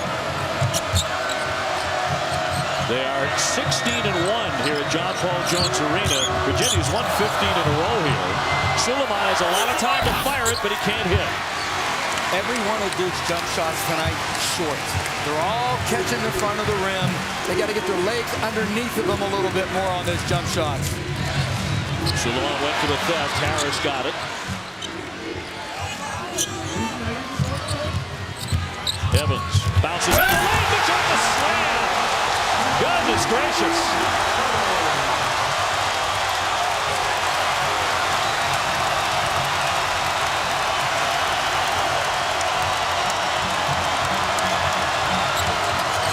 They are 16-1 here at John Paul Jones Arena. Virginia's won 15 in a row here. Suleiman has a lot of time to fire it, but he can't hit. Every one of Duke's jump shots tonight short. They're all catching the front of the rim. They got to get their legs underneath of them a little bit more on those jump shots. Suleiman went for the theft. Harris got it. Evans bounces in the lane. Mitchell with the slam. Goodness gracious.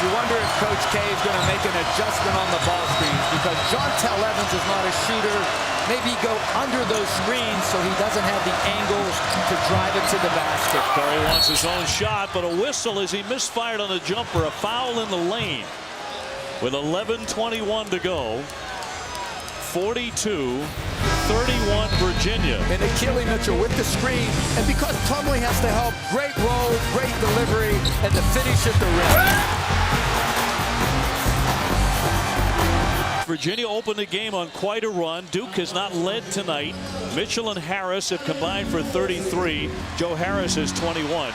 You wonder if Coach K is going to make an adjustment on the ball screens because Jontel Evans is not a shooter. Maybe go under those screens so he doesn't have the angle to drive it to the basket. Curry wants his own shot, but a whistle as he misfired on the jumper. A foul in the lane with 11:21 to go. 42-31 Virginia. And Akili Mitchell with the screen. And because Plumlee has to help, great roll, great delivery, and the finish at the rim. Virginia opened the game on quite a run. Duke has not led tonight. Mitchell and Harris have combined for 33. Joe Harris has 21.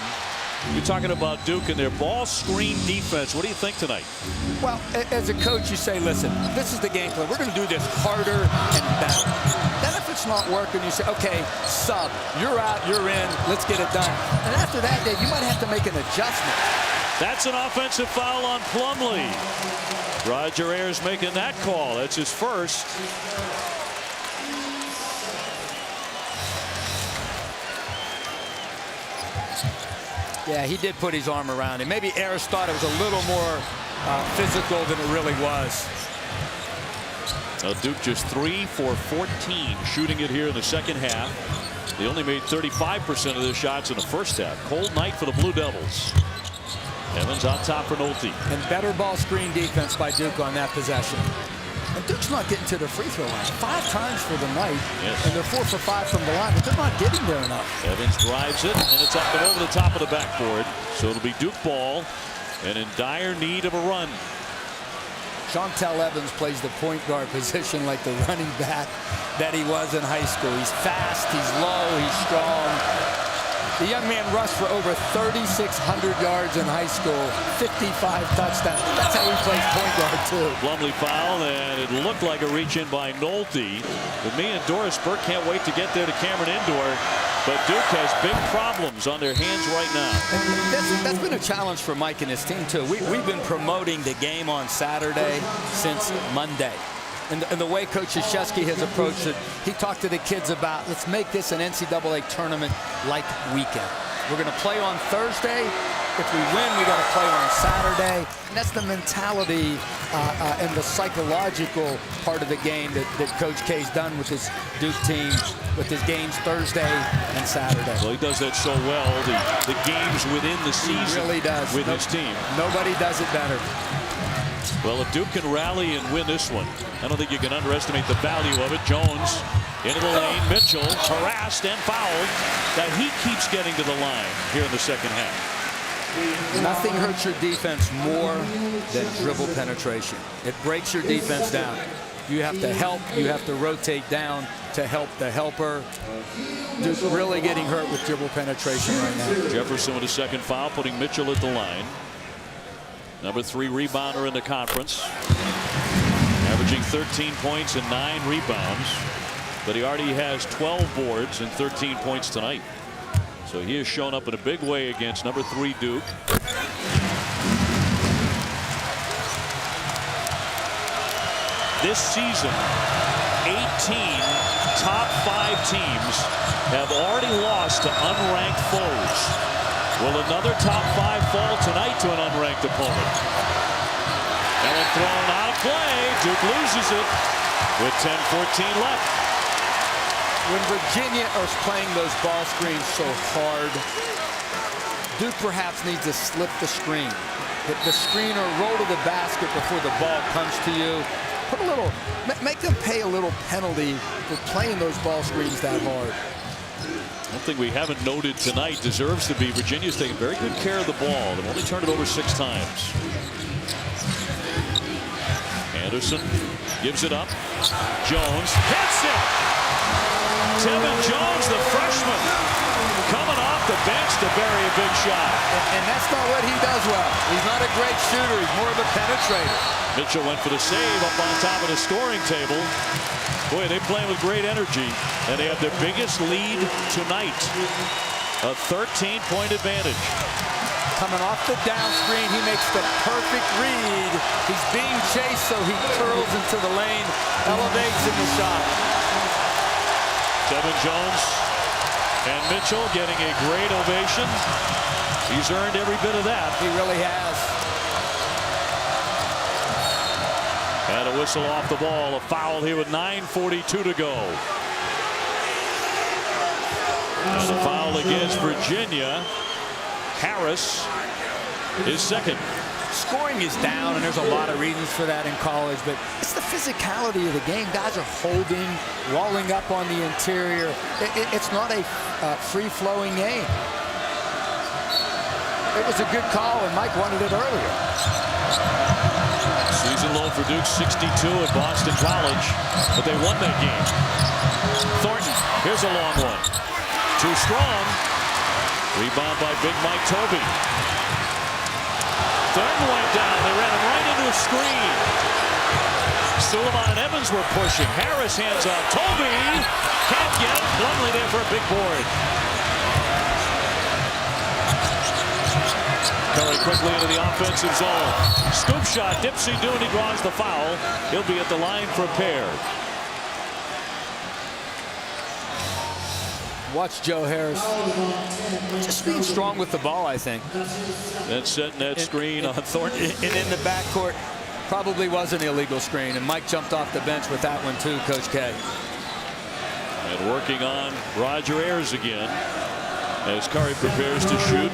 You're talking about Duke and their ball screen defense. What do you think tonight? Well, as a coach, you say, listen, this is the game plan. We're going to do this harder and better. Then if it's not working, you say, okay, sub. You're out, you're in. Let's get it done. And after that, Dave, you might have to make an adjustment. That's an offensive foul on Plumlee. Roger Ayers making that call. That's his first. Yeah, he did put his arm around him. Maybe Ayers thought it was a little more physical than it really was. Duke just 3 for 14 shooting it here in the second half. They only made 35% of their shots in the first half. Cold night for the Blue Devils. Evans on top for Nolte. And better ball screen defense by Duke on that possession. And Duke's not getting to the free throw line 5 times for the night. Yes. And they're 4 for 5 from the line, but they're not getting there enough. Evans drives it, and it's up and over the top of the backboard. So it'll be Duke ball, and in dire need of a run. Jontel Evans plays the point guard position like the running back that he was in high school. He's fast, he's low, he's strong. The young man rushed for over 3,600 yards in high school, 55 touchdowns. That's how he plays point guard, too. Plumlee foul, and it looked like a reach-in by Nolte. But me and Doris Burke can't wait to get there to Cameron Indoor. But Duke has big problems on their hands right now. That's been a challenge for Mike and his team, too. We've been promoting the game on Saturday since Monday. And the way Coach Krzyzewski has approached it, he talked to the kids about, let's make this an NCAA tournament-like weekend. We're going to play on Thursday. If we win, we got to play on Saturday. And that's the mentality and the psychological part of the game that Coach K's done with his Duke team, with his games Thursday and Saturday. Well, he does that so well, the games within the season. He really does. With his team. Nobody does it better. Well, if Duke can rally and win this one, I don't think you can underestimate the value of it. Jones into the lane. Mitchell harassed and fouled. Now he keeps getting to the line here in the second half. Nothing hurts your defense more than dribble penetration. It breaks your defense down. You have to help. You have to rotate down to help the helper. Duke really getting hurt with dribble penetration right now. Jefferson with a second foul, putting Mitchell at the line. Number 3 rebounder in the conference. Averaging 13 points and 9 rebounds. But he already has 12 boards and 13 points tonight. So he has shown up in a big way against number 3 Duke. This season, 18 top 5 teams have already lost to unranked foes. Will another top 5 fall tonight to an unranked opponent? And when thrown out of play, Duke loses it with 10:14 left. When Virginia is playing those ball screens so hard, Duke perhaps needs to slip the screen. Hit the screen or roll to the basket before the ball comes to you. Put a little, make them pay a little penalty for playing those ball screens that hard. One thing we haven't noted tonight deserves to be Virginia's taking very good care of the ball. They've only turned it over 6 times. Anderson gives it up. Jones hits it. Tevin Jones, the freshman, coming off the bench to bury a big shot. And that's not what he does well. He's not a great shooter. He's more of a penetrator. Mitchell went for the save up on top of the scoring table. Boy, they play with great energy, and they have their biggest lead tonight. A 13-point advantage. Coming off the down screen, he makes the perfect read. He's being chased, so he curls into the lane, elevates in the shot. Tevin Jones and Mitchell getting a great ovation. He's earned every bit of that. He really has. And a whistle off the ball. A foul here with 9:42 to go. And a foul against Virginia. Harris is second. Scoring is down, and there's a lot of reasons for that in college, but it's the physicality of the game. Guys are holding, walling up on the interior. It's not a free-flowing game. It was a good call, and Mike wanted it earlier. Season low for Duke, 62 at Boston College, but they won that game. Thornton, here's a long one. Too strong. Rebound by Big Mike Tobey. Thornton went down. They ran him right into a screen. Suleiman and Evans were pushing. Harris hands off. Tobey can't get it. Plumlee there for a big board. Curry quickly into the offensive zone. Scoop shot. Dipsy Dooney draws the foul. He'll be at the line for a pair. Watch Joe Harris just being strong with the ball, I think. Then setting that screen on Thornton. And in the backcourt, probably was an illegal screen. And Mike jumped off the bench with that one too, Coach K. And working on Roger Ayers again as Curry prepares to shoot.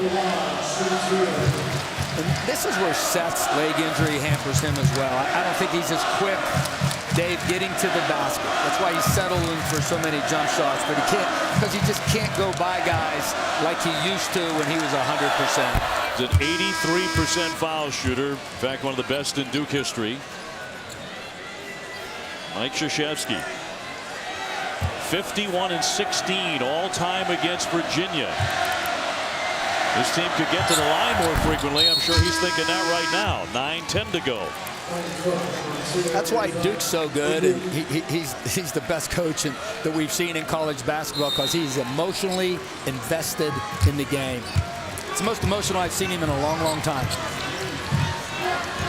And this is where Seth's leg injury hampers him as well. I don't think he's as quick, Dave, getting to the basket. That's why he's settling for so many jump shots, but he can't, because he just can't go by guys like he used to when he was 100%. He's an 83% foul shooter. In fact, one of the best in Duke history. Mike Krzyzewski. 51-16 all-time against Virginia. This team could get to the line more frequently. I'm sure he's thinking that right now. 9:10 to go. That's why Duke's so good, and he's the best coach that we've seen in college basketball, because he's emotionally invested in the game. It's the most emotional I've seen him in a long, long time.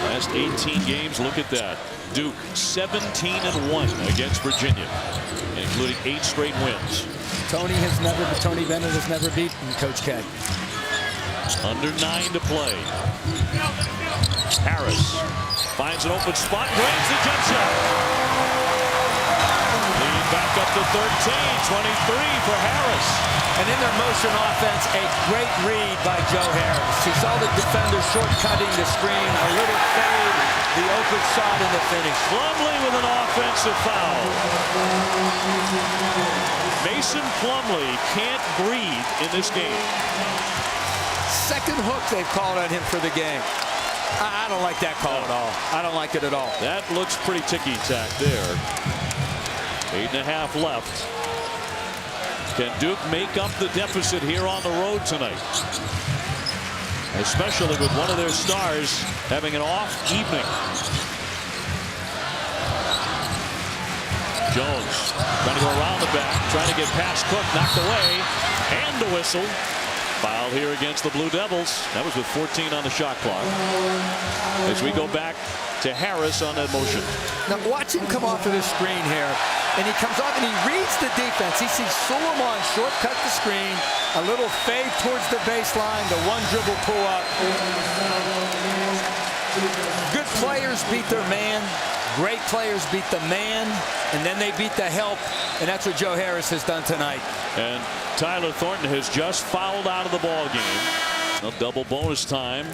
Last 18 games, look at that. Duke 17-1 against Virginia, including 8 straight wins. Tony Bennett has never beaten Coach K. Under 9 to play. Harris finds an open spot, grabs the jump shot. Lead back up to 13, 23 for Harris. And in their motion offense, a great read by Joe Harris. He saw the defender short-cutting the screen, a little fade, the open shot, and the finish. Plumlee with an offensive foul. Mason Plumlee can't breathe in this game. Second hook they've called on him for the game. I don't like that call at all. I don't like it at all. That looks pretty ticky-tack there. 8.5 left. Can Duke make up the deficit here on the road tonight? especially with one of their stars having an off evening. Jones trying to go around the back, trying to get past Cook, knocked away, and the whistle. Foul here against the Blue Devils. That was with 14 on the shot clock. As we go back to Harris on that motion. Now watch him come off of the screen here. And he comes off and he reads the defense. He sees Suleiman shortcut the screen. A little fade towards the baseline. The one dribble pull up. Good players beat their man. Great players beat the man. And then they beat the help. And that's what Joe Harris has done tonight. And Tyler Thornton has just fouled out of the ball game. A double bonus time.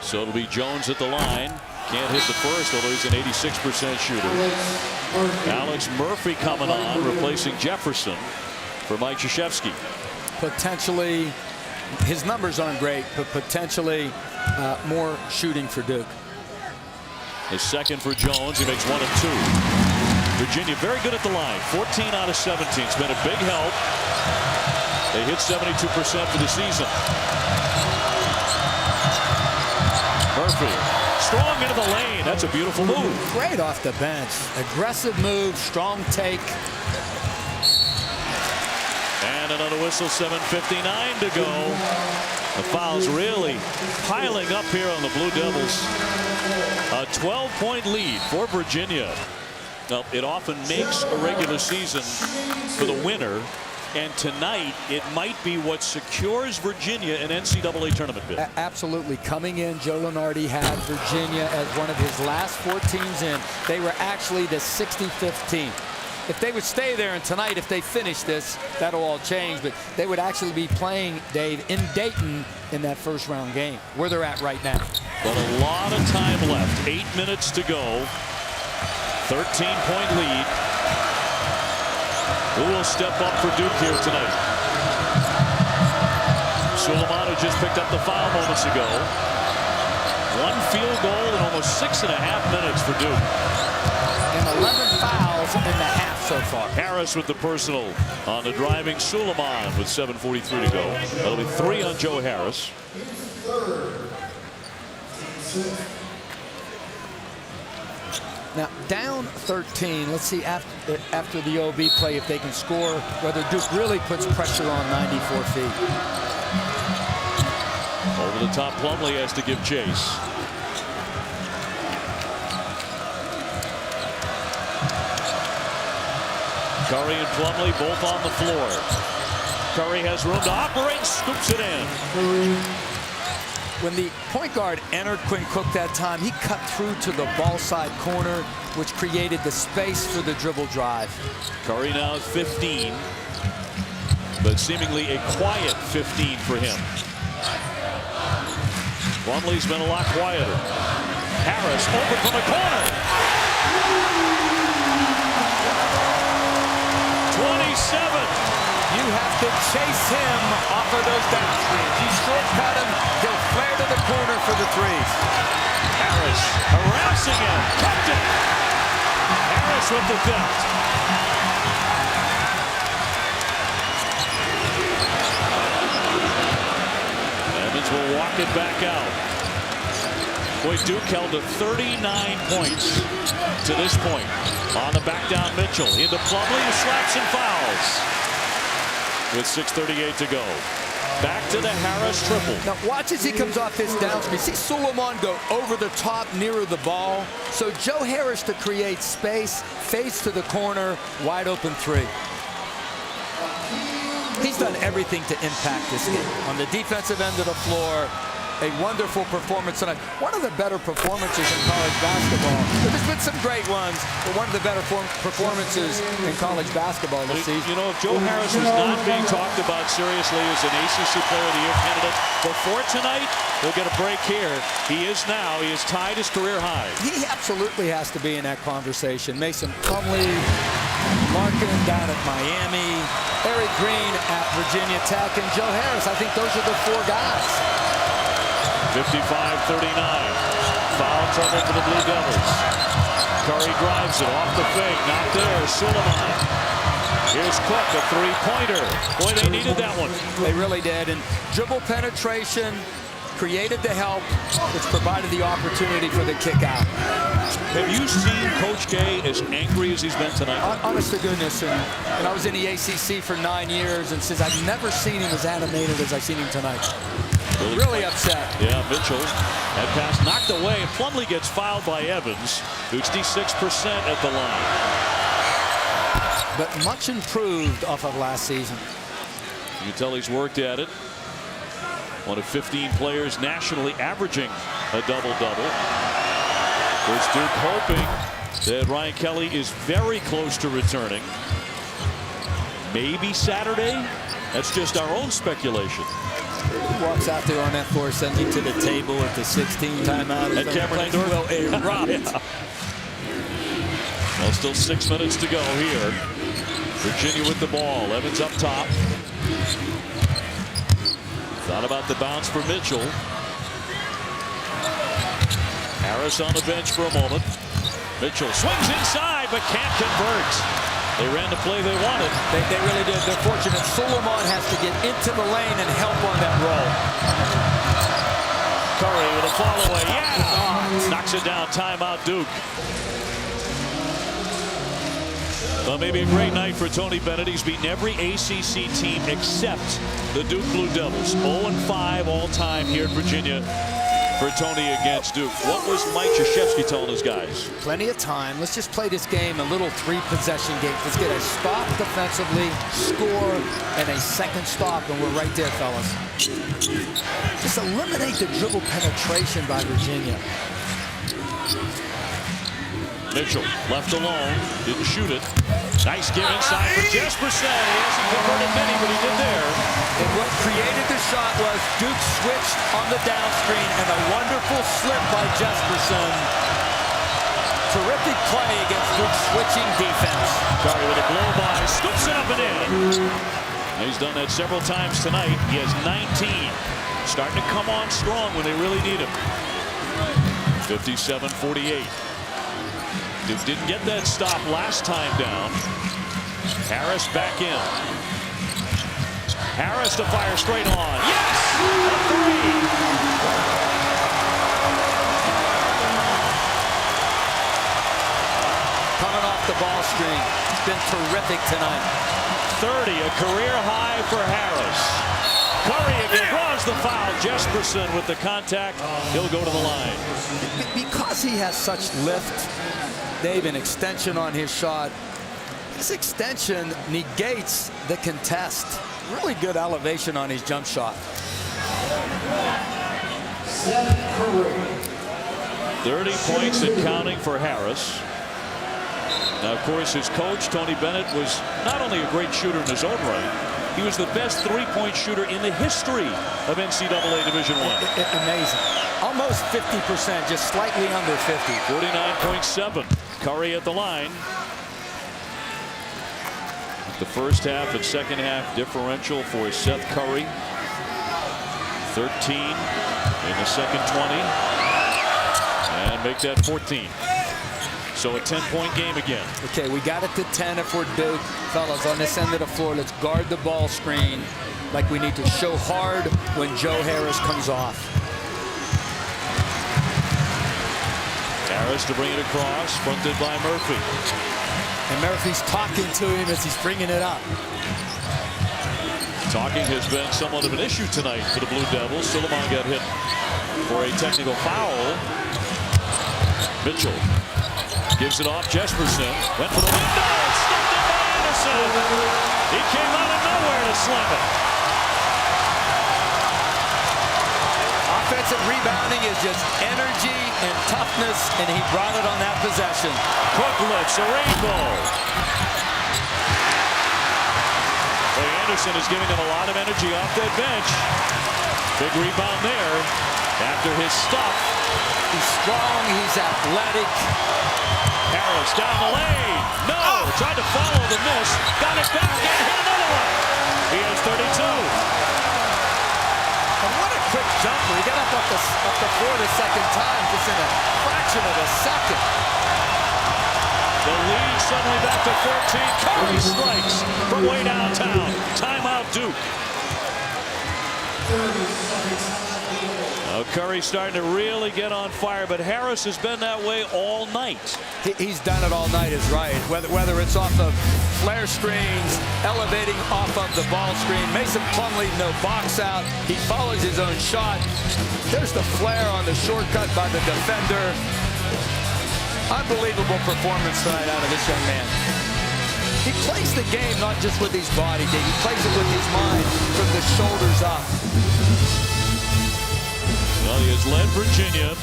So it'll be Jones at the line. Can't hit the first, although he's an 86% shooter. Alex Murphy coming on, replacing Jefferson for Mike Krzyzewski. Potentially, his numbers aren't great, but potentially more shooting for Duke. His second for Jones. He makes 1 of 2. Virginia very good at the line. 14 out of 17. It's been a big help. They hit 72% for the season. Murphy strong into the lane. That's a beautiful move. Great off the bench. Aggressive move, strong take. And another whistle, 7:59 to go. The fouls really piling up here on the Blue Devils. A 12-point lead for Virginia. Now, it often makes a regular season for the winner. And tonight, it might be what secures Virginia an NCAA tournament bid. Absolutely. Coming in, Joe Lunardi had Virginia as one of his last 4 teams in. They were actually the 65th team. If they would stay there, and tonight, if they finish this, that'll all change. But they would actually be playing, Dave, in Dayton in that first round game, where they're at right now. But a lot of time left. 8 minutes to go. 13-point lead. Who will step up for Duke here tonight? Suleiman just picked up the foul moments ago. 1 field goal in almost 6.5 minutes for Duke. And 11 fouls in the half so far. Harris with the personal on the driving Suleiman with 7:43 to go. That'll be 3 on Joe Harris. Now down 13. Let's see after the OB play if they can score, whether Duke really puts pressure on 94 feet. Over the top, Plumlee has to give chase. Curry and Plumlee both on the floor. Curry has room to operate, scoops it in. When the point guard entered Quinn Cook that time, he cut through to the ball side corner, which created the space for the dribble drive. Curry now is 15, but seemingly a quiet 15 for him. Plumlee's been a lot quieter. Harris open from the corner. 27. You have to chase him off of those down screens. You shortcut him, he'll flare to the corner for the threes. Harris harassing him, kept it. Harris with the theft. Evans will walk it back out. Boy, Duke held to 39 points to this point. On the back down, Mitchell into Plumlee, who slaps and fouls. With 6:38 to go. Back to the Harris triple. Now watch as he comes off his down screen. See Suleiman go over the top nearer the ball. So Joe Harris to create space, fades to the corner, wide open 3. He's done everything to impact this game. On the defensive end of the floor, a wonderful performance tonight. One of the better performances in college basketball. There's been some great ones, but one of the better performances in college basketball this season. You know, if Joe Harris was not being talked about seriously as an ACC Player of the Year candidate before tonight, he'll get a break here. He is now. He has tied his career high. He absolutely has to be in that conversation. Mason Plumlee, Larkin down at Miami, Eric Green at Virginia Tech, and Joe Harris. I think those are the 4 guys. 55-39. Foul trouble for the Blue Devils. Curry drives it off the fake. Not there. Suleiman. Here's Cook, a three-pointer. Boy, they needed that one. They really did. And dribble penetration created the help, which provided the opportunity for the kick out. Have you seen Coach K as angry as he's been tonight? Honest to goodness, and I was in the ACC for 9 years, and since I've never seen him as animated as I've seen him tonight. Really upset. Yeah, Mitchell, that pass knocked away, and Plumlee gets fouled by Evans. 66% at the line. But much improved off of last season. You can tell he's worked at it. One of 15 players nationally averaging a double-double. There's Duke hoping that Ryan Kelly is very close to returning. Maybe Saturday? That's just our own speculation. He walks out there on that floor, sends you to the table at the 16 timeout. And Cameron will erupt. Yeah. Well, still 6 minutes to go here. Virginia with the ball. Evans up top. Thought about the bounce for Mitchell. Harris on the bench for a moment. Mitchell swings inside but can't convert. They ran the play they wanted. They really did. They're fortunate. Solomon has to get into the lane and help on that roll. Curry with a fall away. Yeah! Knocks it down. Timeout Duke. Well, maybe a great night for Tony Bennett. He's beaten every ACC team except the Duke Blue Devils. 0-5 all-time here in Virginia for Tony against Duke. What was Mike Krzyzewski telling his guys? Plenty of time. Let's just play this game a little three-possession game. Let's get a stop defensively, score, and a second stop, and we're right there, fellas. Just eliminate the dribble penetration by Virginia. Mitchell left alone, didn't shoot it. Nice give inside for Jesperson. He hasn't converted many, but he did there. And what created the shot was Duke switched on the down screen and a wonderful slip by Jesperson. Terrific play against Duke's switching defense. Curry with a blow by, scoops it up and in. He's done that several times tonight. He has 19. Starting to come on strong when they really need him. 57-48. Duke didn't get that stop last time down. Harris back in. Harris to fire straight on. Yes! A three! Coming off the ball screen. It's been terrific tonight. 30, a career high for Harris. Curry again draws the foul. Jesperson with the contact. He'll go to the line. Because he has such lift, Dave, an extension on his shot. This extension negates the contest. Really good elevation on his jump shot. 30 points and counting for Harris. Now, of course, his coach, Tony Bennett, was not only a great shooter in his own right, he was the best three-point shooter in the history of NCAA Division I. Amazing. Almost 50%, just slightly under 50. 49.7. Curry at the line. The first half and second half differential for Seth Curry. 13 in the second 20. And make that 14. So a 10-point game again. Okay, we got it to 10 if we're Duke. Fellas, on this end of the floor, let's guard the ball screen like we need to. Show hard when Joe Harris comes off. Harris to bring it across, fronted by Murphy. And Murphy's talking to him as he's bringing it up. Talking has been somewhat of an issue tonight for the Blue Devils. Solomon got hit for a technical foul. Mitchell gives it off. Jesperson went for the window. Stuffed in by Anderson. He came out of nowhere to slam it. Offensive rebounding is just energy and toughness, and he brought it on that possession. Cook lifts a rainbow. Boy, Anderson is giving him a lot of energy off that bench. Big rebound there after his stuff. He's strong, he's athletic. Harris down the lane. No! Tried to follow the miss. Got it back and hit another one. He has 32. And what a quick jumper. He got up the floor the second time, just in a fraction of a second. The lead suddenly back to 14. Curry strikes from way downtown. Timeout, Duke. Now Curry starting to really get on fire, but Harris has been that way all night. He's done it all night is right. Whether it's off of flare screens, elevating off of the ball screen. Mason Plumlee, no box out. He follows his own shot. There's the flare on the shortcut by the defender. Unbelievable performance tonight out of this young man. He plays the game not just with his body, Dave. He plays it with his mind from the shoulders up. Well, he has led Virginia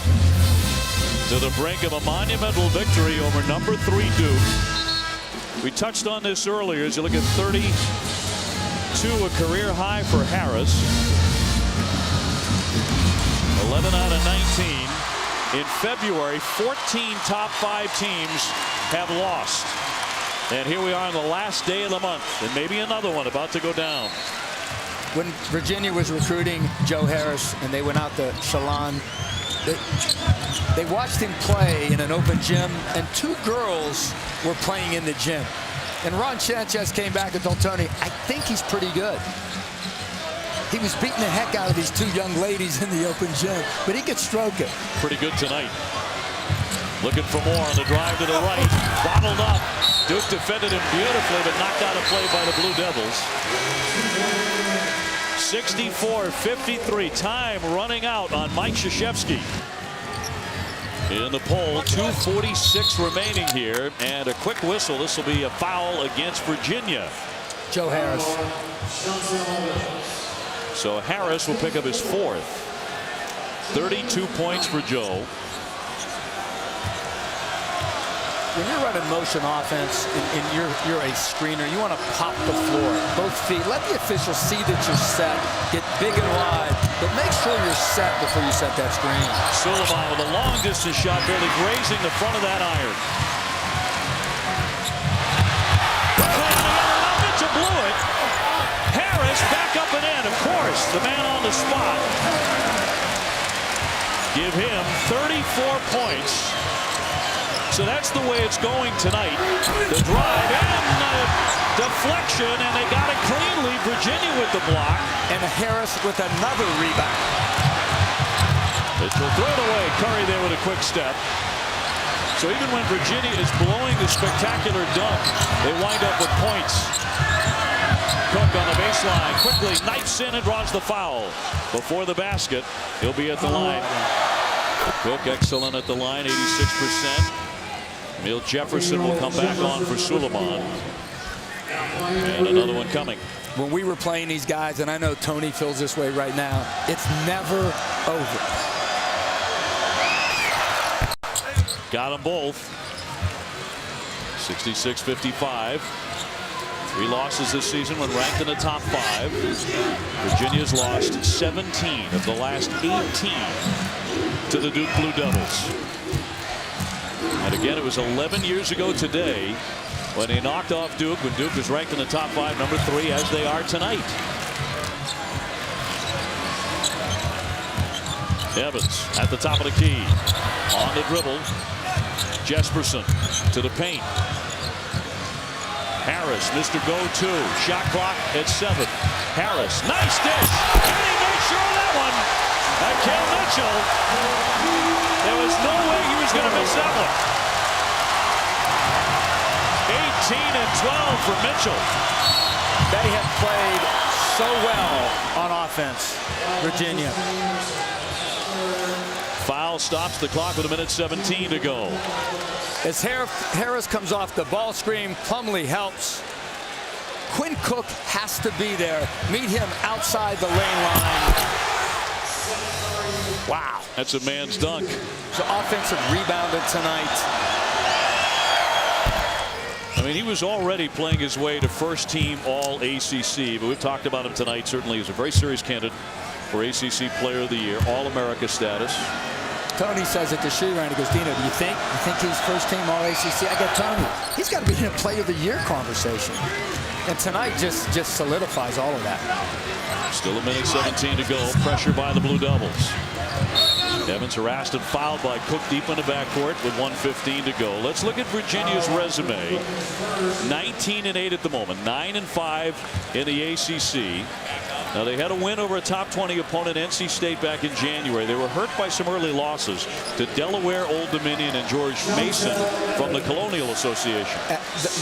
to the brink of a monumental victory over number 3 Duke. We touched on this earlier. As you look at 32, a career high for Harris. 11 out of 19. In February, 14 top 5 teams have lost. And here we are on the last day of the month, and maybe another one about to go down. When Virginia was recruiting Joe Harris and they went out to Chelan, they watched him play in an open gym, and 2 girls were playing in the gym. And Ron Sanchez came back and told Tony, I think he's pretty good. He was beating the heck out of these 2 young ladies in the open gym, but he could stroke it. Pretty good tonight. Looking for more on the drive to the right. Bottled up. Duke defended him beautifully, but knocked out a play by the Blue Devils. 64-53. Time running out on Mike Krzyzewski. In the pole, 2:46 remaining here, and a quick whistle. This will be a foul against Virginia. Joe Harris. So Harris will pick up his 4th. 32 points for Joe. When you're running motion offense and you're a screener, you want to pop the floor, both feet. Let the officials see that you're set, get big and wide, but make sure you're set before you set that screen. Suleiman with a long distance shot, barely grazing the front of that iron. Mitchell blew it. Harris back up and in, of course, the man on the spot. Give him 34 points. So that's the way it's going tonight. The drive and deflection, and they got it cleanly. Virginia with the block. And Harris with another rebound. Mitchell throw it away. Curry there with a quick step. So even when Virginia is blowing the spectacular dunk, they wind up with points. Cook on the baseline, quickly knifes in and draws the foul. Before the basket, he'll be at the line. Cook excellent at the line, 86%. Emil Jefferson will come back on for Suleiman. And another one coming. When we were playing these guys, and I know Tony feels this way right now, it's never over. Got them both. 66-55. 3 losses this season when ranked in the top 5. Virginia's lost 17 of the last 18 to the Duke Blue Devils. And again, it was 11 years ago today when they knocked off Duke, when Duke was ranked in the top 5, number 3, as they are tonight. Evans at the top of the key. On the dribble. Jesperson to the paint. Harris, Mr. Go-To. Shot clock at 7. Harris, nice dish. And he made sure of that one. Kel Mitchell. There was no way he was going to miss that one. 18 and 12 for Mitchell. They have played so well on offense, Virginia. Foul stops the clock with 1:17 to go. As Harris comes off the ball screen, Plumlee helps. Quinn Cook has to be there. Meet him outside the lane line. Wow. That's a man's dunk. So offensive rebounded tonight. I mean, he was already playing his way to first team all ACC, but we've talked about him tonight. Certainly he's a very serious candidate for ACC Player of the Year, All-America status. Tony says it to Sheeran, and he goes, Dino, do you think he's first team all ACC? I got Tony. He's got to be in a Player of the Year conversation. And tonight just solidifies all of that. Still 1:17 to go. Pressure by the Blue Devils. Evans harassed and fouled by Cook deep in the backcourt with 1:15 to go. Let's look at Virginia's resume. 19-8 at the moment, 9-5 in the ACC. Now, they had a win over a top 20 opponent, NC State, back in January. They were hurt by some early losses to Delaware, Old Dominion, and George Mason from the Colonial Association.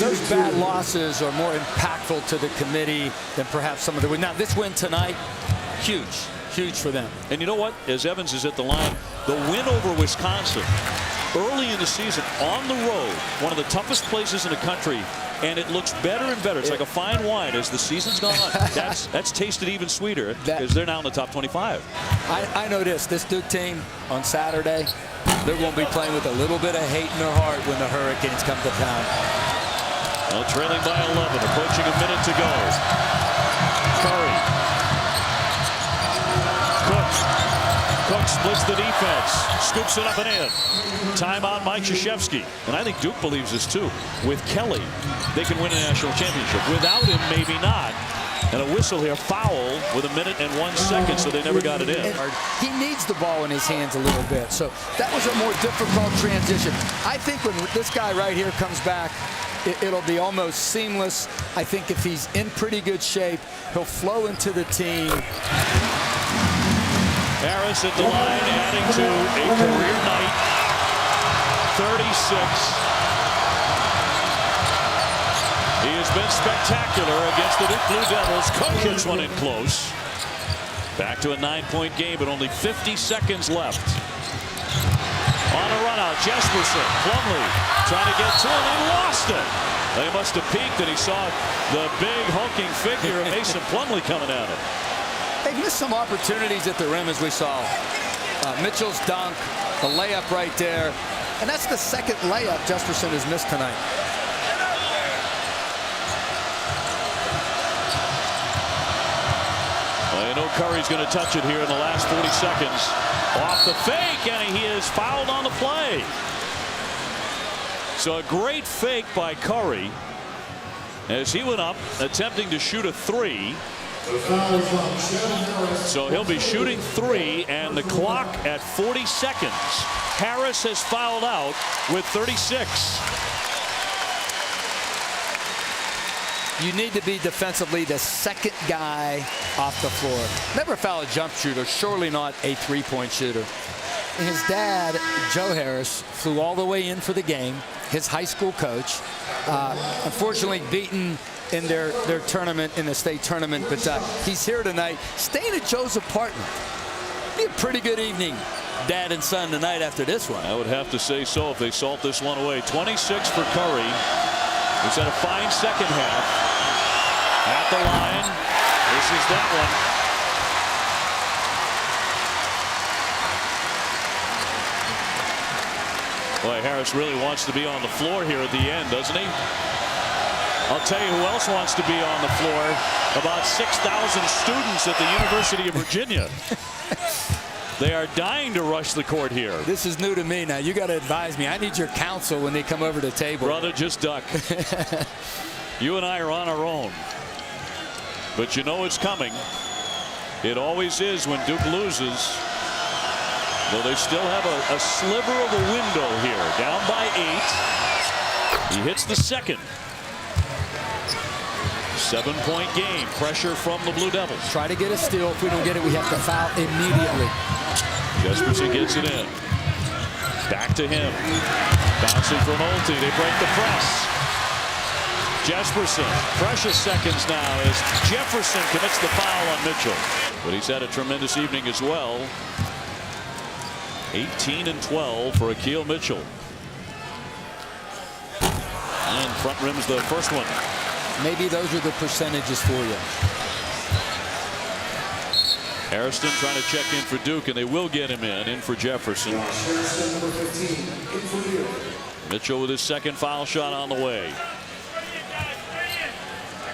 Those bad losses are more impactful to the committee than perhaps some of the wins. Now, this win tonight, huge for them. And you know what? As Evans is at the line, the win over Wisconsin early in the season on the road, one of the toughest places in the country, and it looks better and better. It's like a fine wine as the season's gone on. That's tasted even sweeter because they're now in the top 25. I know this Duke team on Saturday, they're going to be playing with a little bit of hate in their heart when the Hurricanes come to town. Well, trailing by 11, approaching a minute to go. Curry. Cook splits the defense, scoops it up and in. Timeout, Mike Krzyzewski. And I think Duke believes this too. With Kelly, they can win a national championship. Without him, maybe not. And a whistle here, foul with a minute and 1 second, so they never got it in. He needs the ball in his hands a little bit, so that was a more difficult transition. I think when this guy right here comes back, it'll be almost seamless. I think if he's in pretty good shape, he'll flow into the team. Harris at the line, adding to a career night. 36. He has been spectacular against the Duke Blue Devils. Cook hits one in close. Back to a 9-point game, but only 50 seconds left. On a run out, Jesperson, Plumlee trying to get to him. He lost it. They must have peeked and he saw the big hulking figure of Mason Plumlee coming at him. They missed some opportunities at the rim, as we saw. Mitchell's dunk, the layup right there. And that's the second layup Jesperson has missed tonight. Well, you know Curry's going to touch it here in the last 40 seconds. Off the fake, and he is fouled on the play. So a great fake by Curry as he went up attempting to shoot a three. So he'll be shooting three, and the clock at 40 seconds. Harris has fouled out with 36. You need to be defensively the second guy off the floor. Never foul a jump shooter, surely not a three-point shooter. His dad, Joe Harris, flew all the way in for the game, his high school coach. Unfortunately beaten in their tournament, in the state tournament, but he's here tonight, staying at Joe's apartment. Be a pretty good evening, dad and son, tonight after this one. I would have to say so if they salt this one away. 26 for Curry. He's had a fine second half. At the line. This is that one. Boy, Harris really wants to be on the floor here at the end, doesn't he? I'll tell you who else wants to be on the floor. About 6,000 students at the University of Virginia. They are dying to rush the court here. This is new to me now. You got to advise me. I need your counsel when they come over to the table. Brother, just duck. You and I are on our own. But you know it's coming. It always is when Duke loses. Though they still have a sliver of a window here. Down by 8. He hits the second. 7-point game. Pressure from the Blue Devils. Try to get a steal. If we don't get it, we have to foul immediately. Jesperson gets it in. Back to him. Bouncing from Nolte. They break the press. Jesperson. Precious seconds now as Jefferson commits the foul on Mitchell. But he's had a tremendous evening as well. 18 and 12 for Akil Mitchell. And front rim's the first one. Maybe those are the percentages for you. Harrison trying to check in for Duke, and they will get him in for Jefferson. Mitchell with his second foul shot on the way.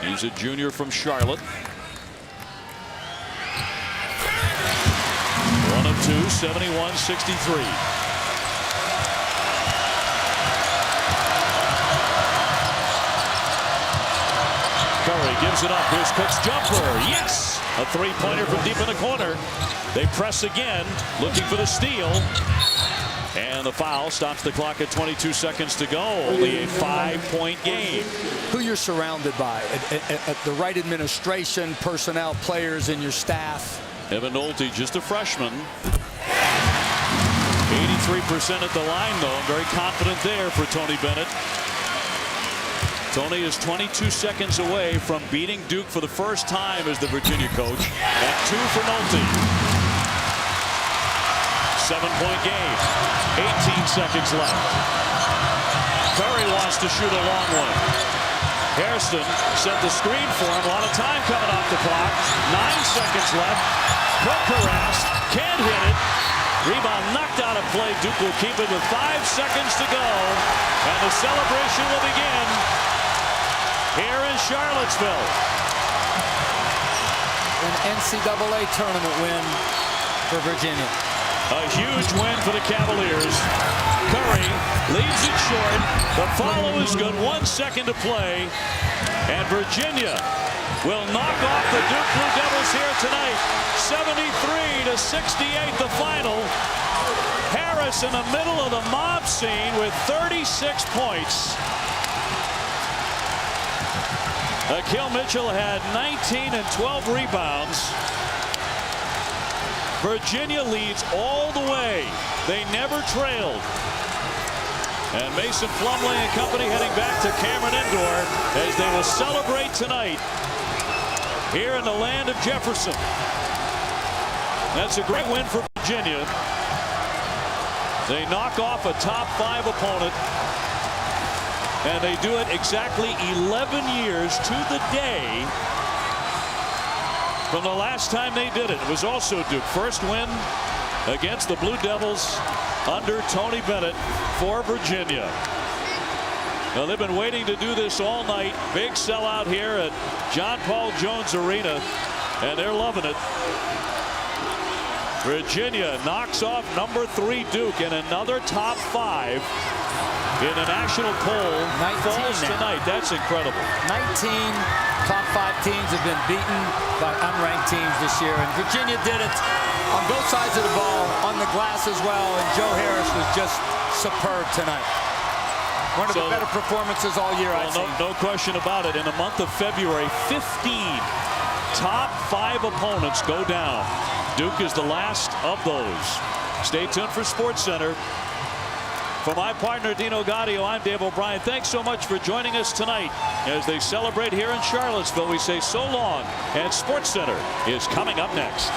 He's a junior from Charlotte. 1 of 2, 71-63. Curry gives it up. Here's Cook's jumper. Yes! A three-pointer from deep in the corner. They press again, looking for the steal. And the foul stops the clock at 22 seconds to go. Only a 5-point game. Who you're surrounded by, the right administration, personnel, players, and your staff. Evan Nolte, just a freshman. 83% at the line, though. I'm very confident there for Tony Bennett. Tony is 22 seconds away from beating Duke for the first time as the Virginia coach. And 2 for Nolte. 7-point game. 18 seconds left. Curry wants to shoot a long one. Hairston set the screen for him. A lot of time coming off the clock. 9 seconds left. Cook harassed. Can't hit it. Rebound knocked out of play. Duke will keep it with 5 seconds to go. And the celebration will begin here in Charlottesville. An NCAA tournament win for Virginia. A huge win for the Cavaliers. Curry leaves it short. The follow is good. 1 second to play. And Virginia will knock off the Duke Blue Devils here tonight. 73-68 the final. Harris in the middle of the mob scene with 36 points. Akil Mitchell had 19 and 12 rebounds. Virginia leads all the way. They never trailed. And Mason Plumlee and company heading back to Cameron Indoor as they will celebrate tonight here in the land of Jefferson. That's a great win for Virginia. They knock off a top 5 opponent. And they do it exactly 11 years to the day from the last time they did it. It was also Duke. First win against the Blue Devils under Tony Bennett for Virginia. Now they've been waiting to do this all night. Big sellout here at John Paul Jones Arena, and they're loving it. Virginia knocks off number 3 Duke, and another top 5 in the national poll falls tonight. That's incredible. 19 top 5 teams have been beaten by unranked teams this year, and Virginia did it on both sides of the ball, on the glass as well, and Joe Harris was just superb tonight. One of the better performances all year, I'd say. No question about it. In the month of February, 15 top 5 opponents go down. Duke is the last of those. Stay tuned for SportsCenter. For my partner, Dino Gaudio, I'm Dave O'Brien. Thanks so much for joining us tonight. As they celebrate here in Charlottesville, we say so long, and SportsCenter is coming up next.